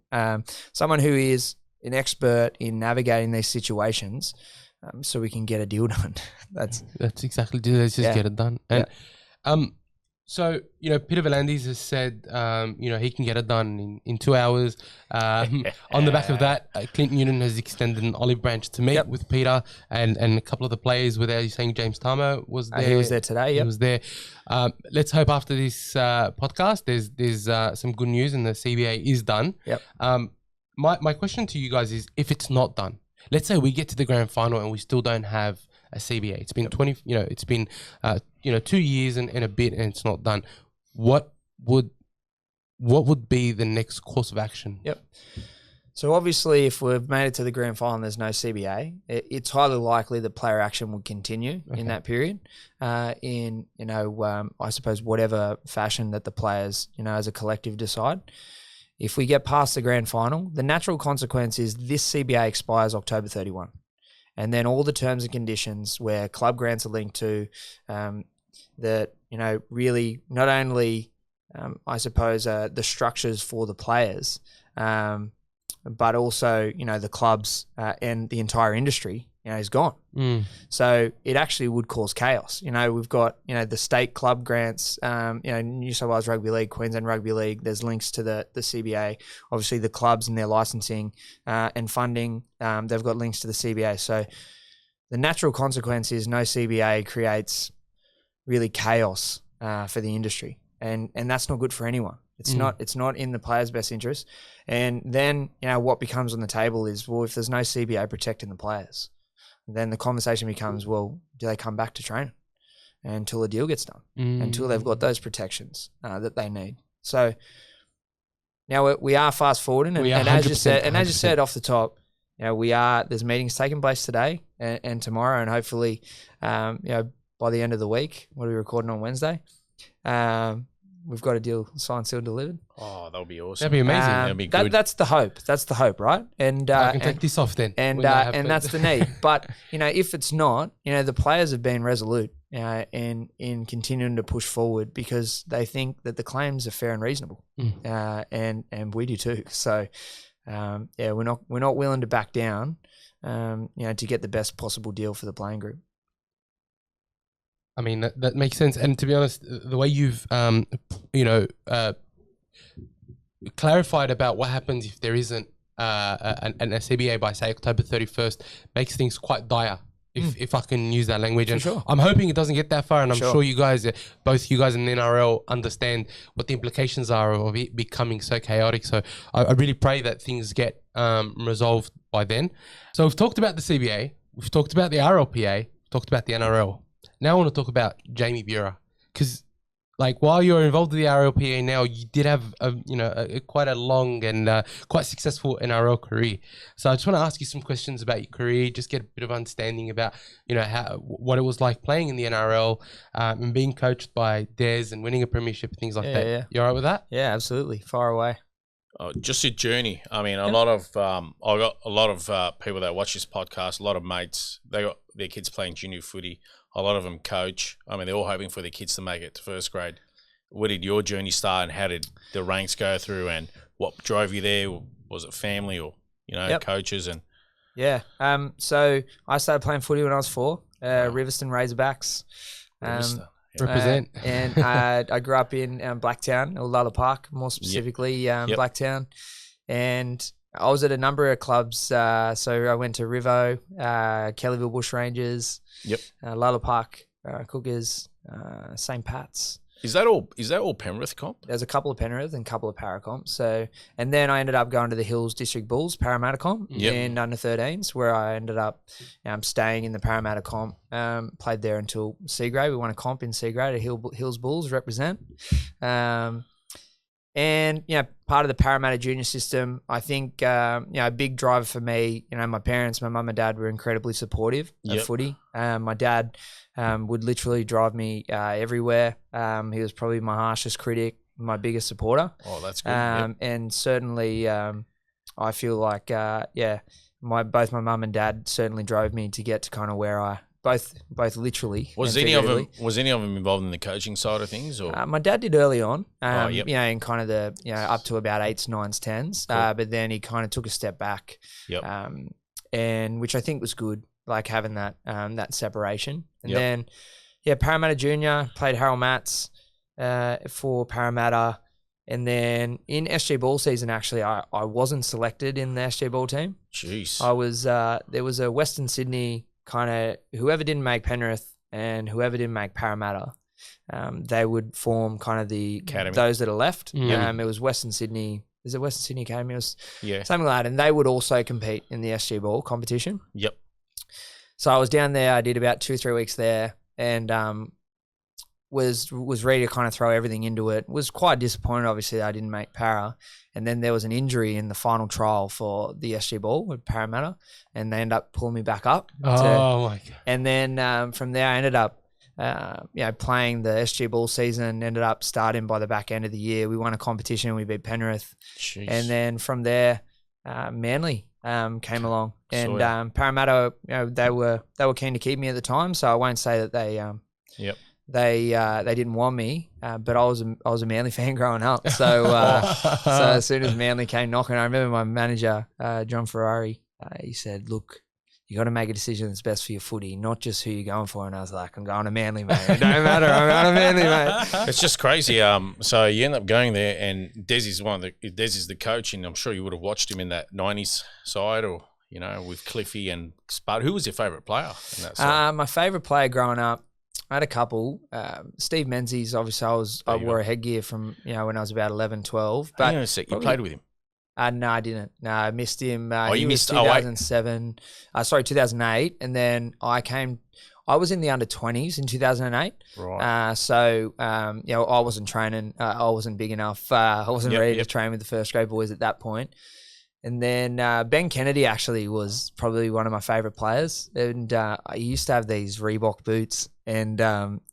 someone who is an expert in navigating these situations, so we can get a deal done. That's exactly it. Let's just get it done. And so Peter V'landys has said he can get it done in 2 hours. On the back of that, Clint Newton has extended an olive branch to meet with Peter, and a couple of the players were there. You're saying James Tamo was there. He was there today. He was there. Let's hope after this podcast, there's some good news and the CBA is done. My question to you guys is, if it's not done, let's say we get to the grand final and we still don't have a CBA. It's been 2 years and a bit, and it's not done. What would be the next course of action? So obviously, if we've made it to the grand final, and there's no CBA. It's highly likely that player action will continue in that period. In I suppose whatever fashion that the players, as a collective decide. If we get past the grand final, the natural consequence is this CBA expires October 31. And then all the terms and conditions where club grants are linked to that, really not only, I suppose, the structures for the players, but also, the clubs and the entire industry, is gone. So it actually would cause chaos. We've got, the state club grants, New South Wales Rugby League, Queensland Rugby League, there's links to the CBA. Obviously the clubs and their licensing and funding, they've got links to the CBA. So the natural consequence is no CBA creates really chaos for the industry. And that's not good for anyone. It's not in the players' best interest. And then, what becomes on the table is, well, if there's no CBA protecting the players, then the conversation becomes, well, do they come back to training until a deal gets done, until they've got those protections that they need? So now we are fast forwarding, and as you said off the top, there's meetings taking place today and tomorrow, and hopefully, by the end of the week, what are we recording on Wednesday? We've got a deal signed, sealed, delivered. Oh, that'll be awesome. That'd be amazing. That'd be good. That's the hope. That's the hope, right? And I can take this off then. And that's the need. But if it's not, the players have been resolute in continuing to push forward because they think that the claims are fair and reasonable, and we do too. So we're not willing to back down, to get the best possible deal for the playing group. I mean, that makes sense. And to be honest, the way you've, clarified about what happens if there isn't a CBA by, say, October 31st makes things quite dire, if I can use that language. And sure. I'm hoping it doesn't get that far. And I'm sure you guys, both you guys and the NRL, understand what the implications are of it becoming so chaotic. So I really pray that things get resolved by then. So we've talked about the CBA. We've talked about the RLPA. We've talked about the NRL. Now I want to talk about Jamie Buhreh, because while you're involved with the RLPA now, you did have quite a long and quite successful NRL career. So I just want to ask you some questions about your career, just get a bit of understanding about what it was like playing in the NRL and being coached by Des and winning a premiership and things like that. Yeah. You all right with that? Yeah, absolutely. Far away. Just a journey. I mean, I got a lot of people that watch this podcast. A lot of mates, they got their kids playing junior footy. A lot of them coach. I mean, they're all hoping for their kids to make it to first grade. Where did your journey start, and how did the ranks go through, and what drove you there? Was it family or, coaches? And so I started playing footy when I was 4, Riverston Razorbacks. Represent. And I grew up in Blacktown, or Lulla Park, more specifically, Blacktown. And I was at a number of clubs. So I went to Rivo, Kellyville Bush Rangers, Lulla Park, Cougars, St. Pat's. Is that all Penrith comp? There's a couple of Penrith and a couple of Paracomps. So, and then I ended up going to the Hills District Bulls Parramatta comp in under 13s, where I ended up staying in the Parramatta comp. Played there until C grade. We won a comp in C grade at Hills Bulls represent. And, part of the Parramatta junior system, I think, a big driver for me, my parents, my mum and dad were incredibly supportive of footy. My dad would literally drive me everywhere. He was probably my harshest critic, my biggest supporter. Oh, that's good. And certainly, I feel like, both my mum and dad certainly drove me to get to kind of where I both literally. Was any of them involved in the coaching side of things, or? My dad did early on, in kind of the up to about 8s, 9s, 10s. Cool. But then he kind of took a step back. And which I think was good, like having that that separation. And then Parramatta Junior, played Harold Matts for Parramatta. And then in SG Ball season, actually, I wasn't selected in the SG Ball team. Jeez. I was there was a Western Sydney kind of, whoever didn't make Penrith and whoever didn't make Parramatta, they would form kind of the Academy. Those that are left. It was Western Sydney. Is it Western Sydney Academy? It was something like that. And they would also compete in the SG Ball competition. Yep. So I was down there. I did about 2-3 weeks there, and was ready to kind of throw everything into it. Was quite disappointed, obviously, that I didn't make para. And then there was an injury in the final trial for the SG Ball with Parramatta, and they ended up pulling me back up. Oh my God. And then from there, I ended up playing the SG Ball season, ended up starting by the back end of the year. We won a competition, we beat Penrith. Jeez. And then from there, Manly came along, and Parramatta, they were keen to keep me at the time. So I won't say that they they didn't want me, but I was a Manly fan growing up. So so as soon as Manly came knocking, I remember my manager John Ferrari. He said, "Look, you got to make a decision that's best for your footy, not just who you're going for." And I was like, "I'm going to Manly, mate. It don't matter. I'm going to Manly, mate." It's just crazy. So you end up going there, and Des is the coach, and I'm sure you would have watched him in that '90s side, or with Cliffy and Spud. Who was your favourite player in that side? My favourite player growing up, I had a couple. Steve Menzies, obviously, I wore a headgear from when I was about 11, 12. But you played with him. No, I didn't. No, I missed him. You missed 2007. 2008. And then I was in the under-20s in 2008. Right. I wasn't training. I wasn't big enough. I wasn't ready to train with the first grade boys at that point. And then Ben Kennedy actually was probably one of my favourite players. And he used to have these Reebok boots, and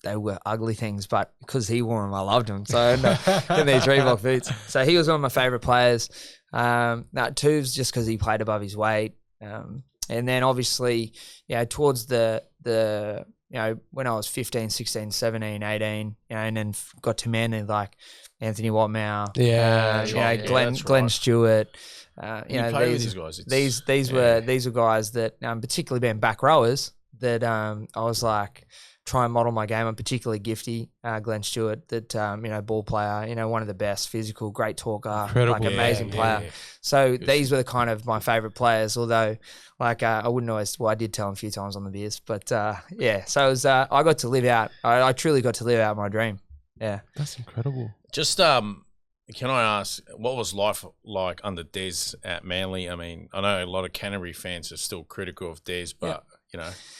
they were ugly things, but because he wore them, I loved them. So in these Reebok boots. So he was one of my favourite players. Tubes, just because he played above his weight. And then obviously, towards the when I was 15, 16, 17, 18, and then got to Manly, like Anthony Watmow, Glenn Stewart. These were guys that, particularly being back rowers, that I was like, try and model my game. I'm particularly Gifty, Glenn Stewart, that ball player, one of the best, physical, great talker, Incredible. Amazing player. Yeah. So these were the kind of my favourite players. Although, I wouldn't always. Well, I did tell them a few times on the beers, but So it was. I got to live out. I truly got to live out my dream. Yeah, that's incredible. Just can I ask, what was life like under Des at Manly? I mean, I know a lot of Canterbury fans are still critical of Des, but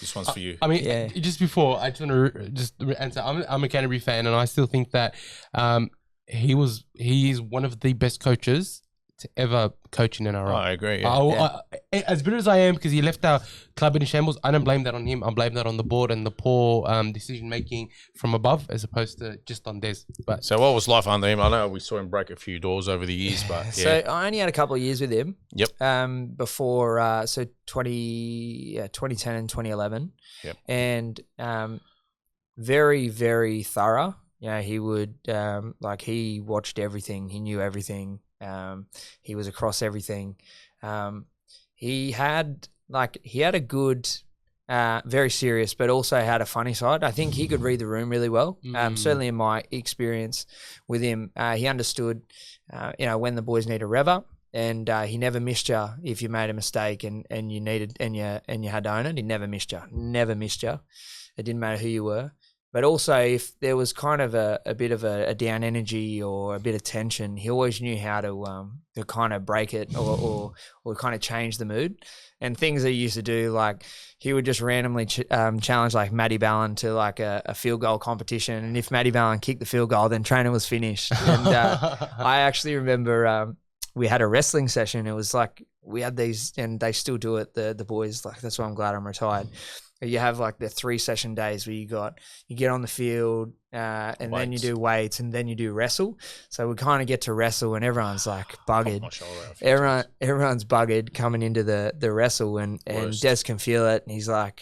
this one's for you. I mean, just before, I just want to just answer. I'm a Canterbury fan, and I still think that he is one of the best coaches to ever coach in NRL. I agree. Yeah. As bitter as I am because he left our club in shambles, I don't blame that on him. I blame that on the board and the poor decision making from above, as opposed to just on Des. But so, what was life under him? I know we saw him break a few doors over the years, but So I only had a couple of years with him. Yep. Before 2010 and 2011. Yep. And very, very thorough. He would he watched everything. He knew everything. He was across everything. He had a good, very serious, but also had a funny side. I think he could read the room really well. Certainly in my experience with him, he understood, when the boys need a rev up, and he never missed you if you made a mistake and you needed and you had to own it. He never missed you. It didn't matter who you were. But also, if there was kind of a bit of a down energy or a bit of tension, he always knew how to kind of break it or kind of change the mood. And things that he used to do, like he would just randomly challenge like Matty Ballin to like a field goal competition. And if Matty Ballin kicked the field goal, then training was finished. And I actually remember we had a wrestling session. It was like we had these, and they still do it, the boys. Like that's why I'm glad I'm retired. You have like the 3 session days where you get on the field and then you do weights and then you do wrestle. So we kind of get to wrestle and everyone's like buggered. Everyone's buggered coming into the wrestle and Des can feel it. And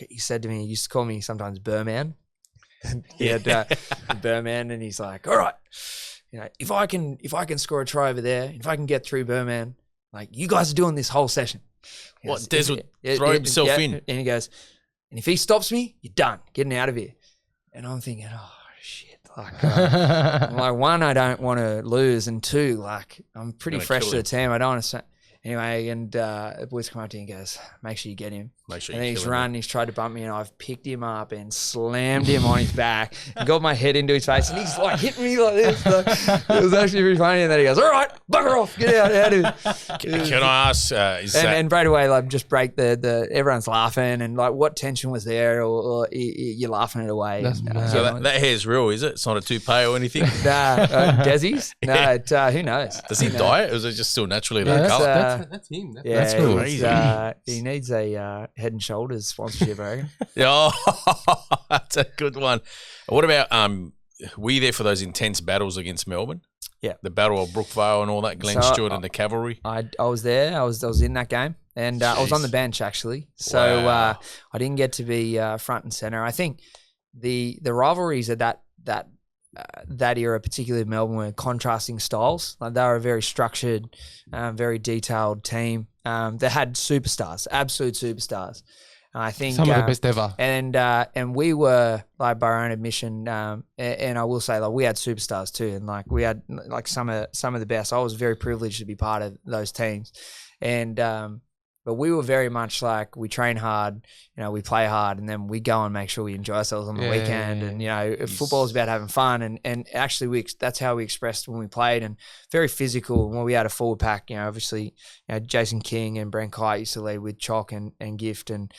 he said to me, he used to call me sometimes Burman. He had Burman, and he's like, all right, if I can score a try over there, if I can get through Burman, like you guys are doing this whole session. Des would throw himself in. And he goes, and if he stops me, you're done. Getting out of here. And I'm thinking, oh, shit. One, I don't want to lose. And 2, I'm pretty fresh to the team. I don't want to say. Anyway, and the boys come up to him and goes, make sure you get him. Make sure And then you he's kill him. run, he's tried to bump me, and I've picked him up and slammed him on his back and got my head into his face, and he's like hitting me like this. Like, it was actually really funny. And then he goes, all right, bugger off, get out of here. Can I ask, And right away, like, just break the everyone's laughing, and like, what tension was there, or you're laughing it away. That's And, mad. so that hair's real, is it? It's not a toupee or anything? Desi's? No, who knows? Does he dye it, or is it just still naturally Yeah, that colour? that's him. Yeah, cool. he needs a Head and Shoulders sponsorship, I reckon. Yeah, that's a good one. What about were you there for those intense battles against Melbourne? Yeah, the Battle of Brookvale and all that. Glenn Stewart and the cavalry. I was there. I was in that game, and I was on the bench actually. So Wow. I didn't get to be front and center. I think the rivalries at that era, particularly in Melbourne, were contrasting styles. Like, they were a very structured, very detailed team. They had superstars, absolute superstars. I think some of the best ever. And we were, like, by our own admission, and I will say, like, we had superstars too, and like we had like some of the best. I was very privileged to be part of those teams, and but we were very much like, we train hard, we play hard, and then we go and make sure we enjoy ourselves on the weekend. And football is about having fun, and actually that's how we expressed when we played, and very physical. When we had a forward pack, obviously, Jason King and Brent Kite used to lead with Chalk and Gift, and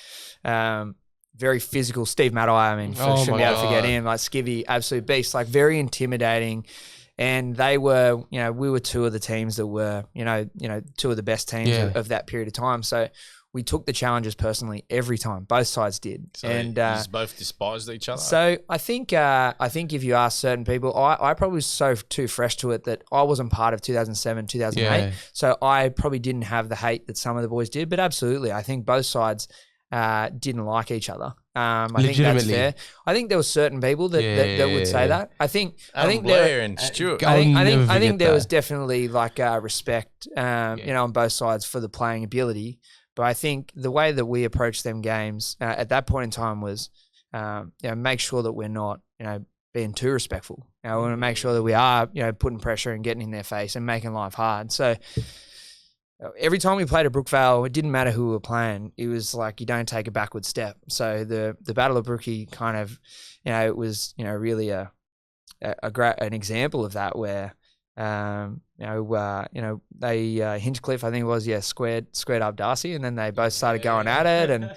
very physical. Steve Maddai, I mean, shouldn't be able to forget him. Like, Skivvy, absolute beast, like, very intimidating. And they were, we were two of the teams that were, two of the best teams of that period of time. So we took the challenges personally every time. Both sides did. So and you just both despised each other. So I think if you ask certain people, I probably was so too fresh to it that I wasn't part of 2007, 2008. Yeah. So I probably didn't have the hate that some of the boys did. But absolutely, I think both sides didn't like each other. I think that's fair. I think there were certain people that would say that. I think Blair and Stewart. I think there was definitely like respect, on both sides for the playing ability. But I think the way that we approached them games at that point in time was, make sure that we're not, being too respectful. We want to make sure that we are, putting pressure and getting in their face and making life hard. So every time we played at Brookvale, it didn't matter who we were playing. It was like, you don't take a backward step. So the Battle of Brookie kind of, it was, really a great an example of that, where they Hinchcliffe, I think it was, squared up Darcy, and then they both started going at it, and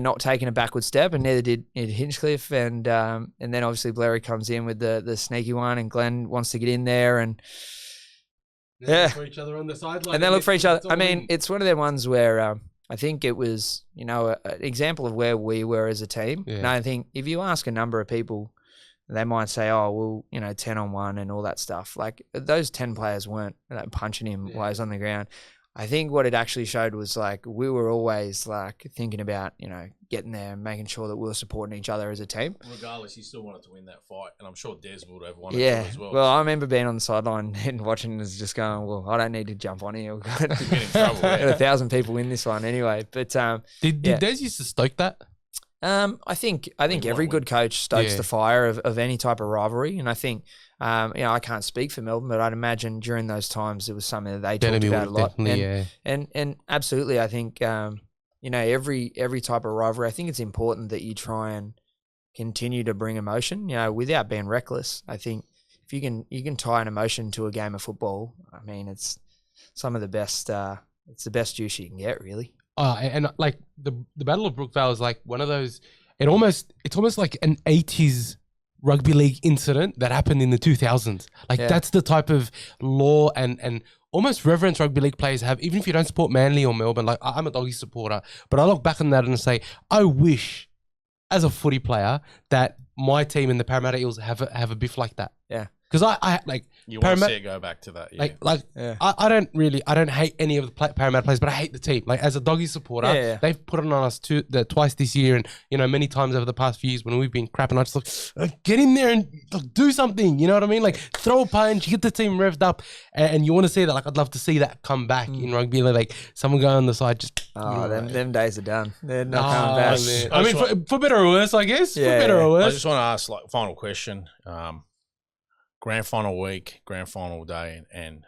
not taking a backward step, and neither did Hinchcliffe, and then obviously Blairy comes in with the sneaky one, and Glenn wants to get in there, and look for each other on the sideline. And then look for each other. I mean, it's one of them ones where I think it was, an example of where we were as a team. Yeah. And I think if you ask a number of people, they might say, oh, well, 10 on 1 and all that stuff. Like, those 10 players weren't punching him while he was on the ground. I think what it actually showed was, like, we were always, like, thinking about, getting there and making sure that we were supporting each other as a team. Regardless, he still wanted to win that fight, and I'm sure Des would have wanted to as well. Well, I remember being on the sideline and watching us just going, well, I don't need to jump on here. We've got, Get in trouble, got 1,000 people in this one anyway. But did Des used to stoke that? I think every good coach stokes the fire of any type of rivalry, and I think I can't speak for Melbourne, but I'd imagine during those times it was something that they talked about a lot. And absolutely, I think every type of rivalry, I think it's important that you try and continue to bring emotion, without being reckless. I think if you can tie an emotion to a game of football, I mean, it's some of the best. It's the best juice you can get, really. And like the Battle of Brookvale is like one of those. It's almost like an 80s rugby league incident that happened in the 2000s. Like that's the type of law and almost reverence rugby league players have, even if you don't support Manly or Melbourne. Like, I'm a Doggy supporter, but I look back on that and say, I wish, as a footy player, that my team and the Parramatta Eels have a biff like that. Yeah. Because I like you want to see it go back to that, I don't hate any of the Parramatta players, but I hate the team. Like, as a Doggy supporter, they've put it on us twice this year, and many times over the past few years when we've been crapping. I just get in there and do something. You know what I mean? Like, throw a punch, get the team revved up, and you want to see that. Like, I'd love to see that come back in rugby. Like someone go on the side, just them days are done. They're not coming back. Man. I mean, for better or worse, I guess. For better or worse. I just want to ask, like, final question. Grand final week, grand final day, and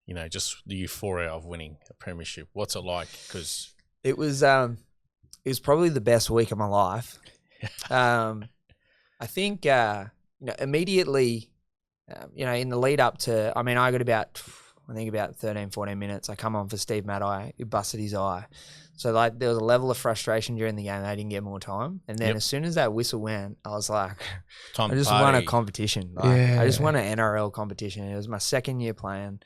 you know, just the euphoria of winning a premiership? What's it like? Because It was probably the best week of my life. I think immediately, in the lead up to, I got about 13, 14 minutes. I come on for Steve Maddai, who busted his eye. So there was a level of frustration during the game. They didn't get more time. And then as soon as that whistle went, I was like, I just won a competition. I just won an NRL competition. It was my second year playing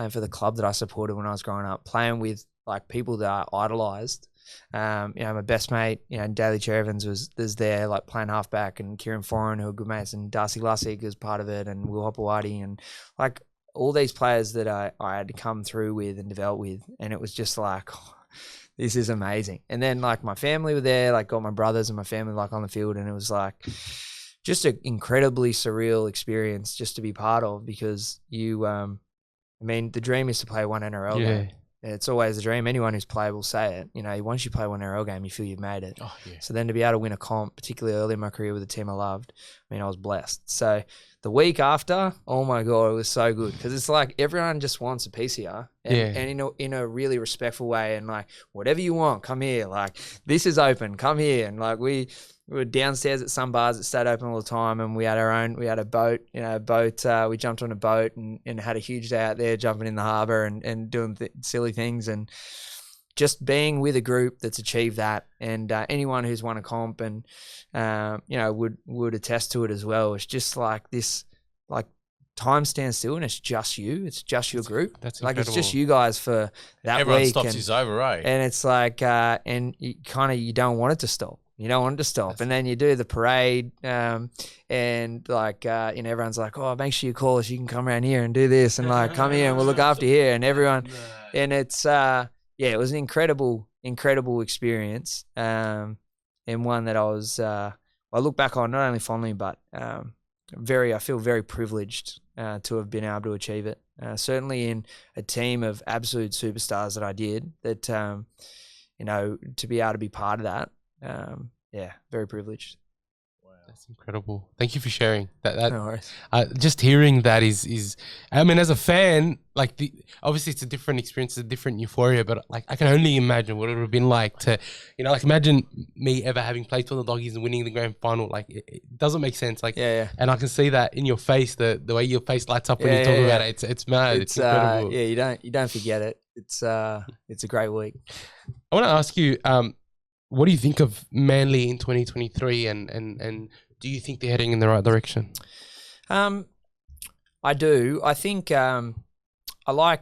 for the club that I supported when I was growing up, playing with people that I idolised. My best mate, Daly Cher Evans was there, playing halfback, and Kieran Foran, who were good mates, and Darcy Lussick was part of it, and Will Hopewadi, and all these players that I had to come through with and develop with, and it was just this is amazing. And then my family were there, got my brothers and my family on the field, and it was just an incredibly surreal experience just to be part of, because the dream is to play one NRL game. It's always the dream. Anyone who's played will say it. Once you play one NRL game, you feel you've made it. Oh, yeah. So then to be able to win a comp, particularly early in my career with a team I loved, I was blessed. So the week after, oh my God, it was so good, because it's everyone just wants a piece of you, and in a really respectful way, and whatever you want, come here. This is open, come here. And we were downstairs at some bars that stayed open all the time, and we had a boat, we jumped on a boat and had a huge day out there jumping in the harbour and doing silly things, and just being with a group that's achieved that. And anyone who's won a comp and would attest to it as well. It's just this time stands still, and it's just you. It's just your group. That's incredible. It's just you guys for that everyone week. Stops is over, right? And it's and you don't want it to stop. You don't want it to stop. And then you do the parade, and everyone's oh, make sure you call us. You can come around here and do this, and come here and we'll look after here, and everyone. And it's it was an incredible experience, and one that I look back on not only fondly, but I feel very privileged to have been able to achieve it. Certainly in a team of absolute superstars that I did, that to be able to be part of that. Very privileged. Wow, that's incredible. Thank you for sharing that. No worries. Just hearing that is as a fan, obviously it's a different experience, it's a different euphoria, but I can only imagine what it would have been like to, imagine me ever having played for the Doggies and winning the grand final. It doesn't make sense. And I can see that in your face, the way your face lights up when you talk about it. It's mad. It's incredible. You don't forget it. It's a great week. I want to ask you, what do you think of Manly in 2023, and do you think they're heading in the right direction? I do. I think what I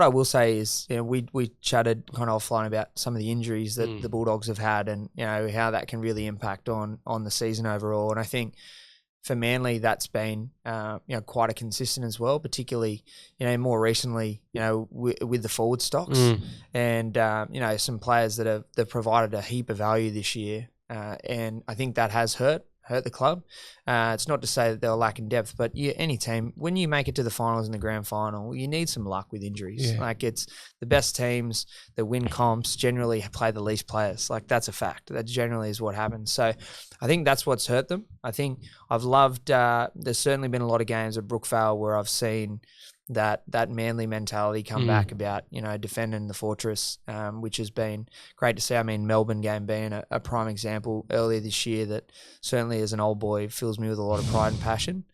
will say is, we chatted kind of offline about some of the injuries that the Bulldogs have had, and how that can really impact on the season overall. And I think for Manly, that's been quite a consistent as well, particularly more recently with the forward stocks and some players that have provided a heap of value this year, and I think that has hurt the club. It's not to say that they're lacking depth, but any team, when you make it to the finals and the grand final, you need some luck with injuries. It's the best teams that win comps generally play the least players. That's a fact. That generally is what happens. So I think that's what's hurt them. I think I've loved, there's certainly been a lot of games at Brookvale where I've seen that Manly mentality come back about, defending the fortress, which has been great to see. Melbourne game being a prime example earlier this year that certainly as an old boy fills me with a lot of pride and passion.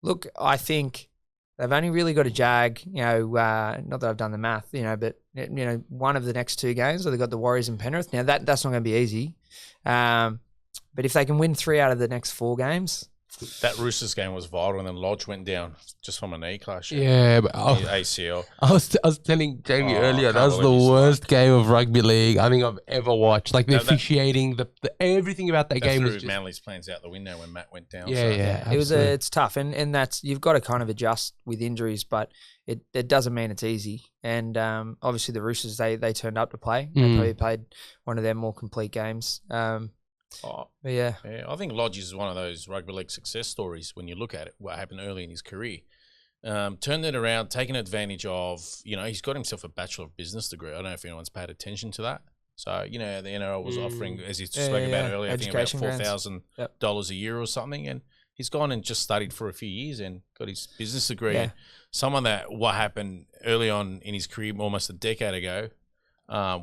Look, I think they've only really got a jag, not that I've done the math, but, one of the next two games, so they've got the Warriors and Penrith. Now that's not going to be easy. But if they can win 3 out of the next 4 games, that Roosters game was vital, and then Lodge went down just from a knee clash. Yeah, but ACL. I was telling Jamie earlier, that was the worst game of rugby league I think I've ever watched. The officiating, the everything about that game was just... Manly's plans out the window when Matt went down. Yeah, it's tough, and that's, you've got to kind of adjust with injuries, but it doesn't mean it's easy. And obviously the Roosters, they turned up to play. They probably played one of their more complete games. Yeah, I think Lodge is one of those rugby league success stories when you look at it, what happened early in his career. Turned it around, taken advantage of, he's got himself a Bachelor of Business degree. I don't know if anyone's paid attention to that. So, the NRL was offering, as he spoke about earlier, I think about $4,000 a year or something. And He's gone and just studied for a few years and got his business degree. Yeah. Someone that what happened early on in his career, almost a decade ago,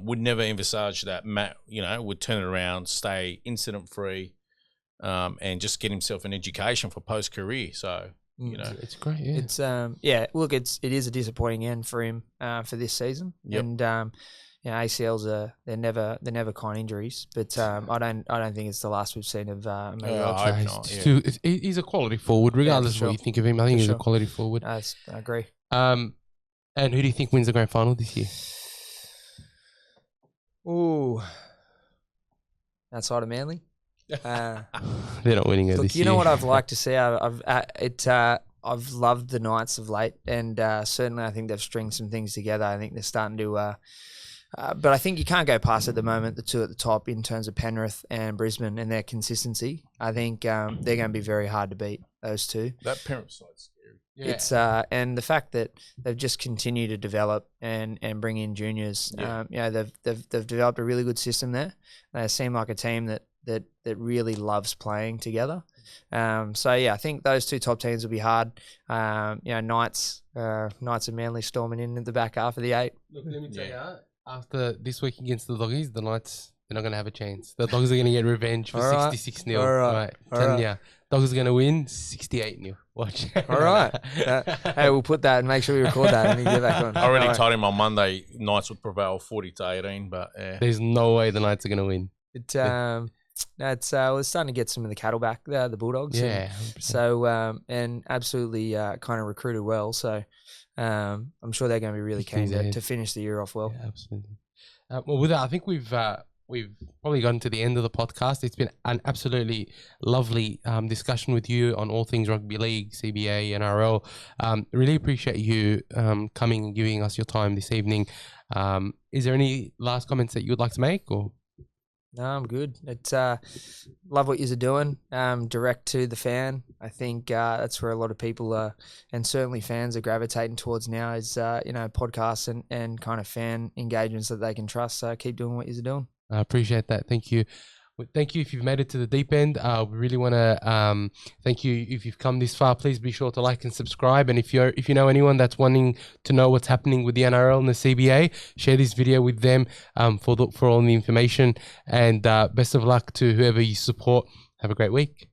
would never envisage that Matt, would turn it around, stay incident free, and just get himself an education for post career. So it's great. Yeah, it's Look, it is a disappointing end for him for this season, and ACLs they're never kind injuries, but I don't think it's the last we've seen of he's a quality forward, regardless of what you think of him. I think he's a quality forward. I agree. And who do you think wins the grand final this year? Ooh, outside of Manly. They're not winning it this year. You know what I've liked to see? I've loved the Knights of late, and certainly I think they've stringed some things together. I think they're starting to. But I think you can't go past at the moment the two at the top in terms of Penrith and Brisbane and their consistency. I think they're going to be very hard to beat, those two. That Penrith side's scary. Yeah. It's and the fact that they've just continued to develop and bring in juniors. They've developed a really good system there. They seem like a team that really loves playing together. I think those two top teams will be hard. Knights and Manly storming in at the back half of the 8. Look, let me tell you, after this week against the Doggies, the Knights, they're not going to have a chance. The Dogs are going to get revenge for 66-0. All right. Telling you, Dogs are going to win 68-0. Watch. All right. Hey, we'll put that and make sure we record that and get back on. I already told him on Monday Knights would prevail 40-18, but there's no way the Knights are going to win. We're starting to get some of the cattle back, the Bulldogs. Yeah. And absolutely kind of recruited well. So I'm sure they're going to be really keen to finish the year off well. Yeah, absolutely. Well, with that, I think we've probably gotten to the end of the podcast. It's been an absolutely lovely discussion with you on all things rugby league, CBA, NRL. Really appreciate you coming and giving us your time this evening. Is there any last comments that you would like to make, or? No, I'm good. It's love what you're doing. Direct to the fan. I think that's where a lot of people are, and certainly fans are gravitating towards now. Is podcasts and kind of fan engagements that they can trust. So keep doing what you're doing. I appreciate that. Thank you. Thank you if you've made it to the deep end. We really want to thank you if you've come this far. Please be sure to like and subscribe. And if you know anyone that's wanting to know what's happening with the NRL and the CBA, share this video with them for all the information. And best of luck to whoever you support. Have a great week.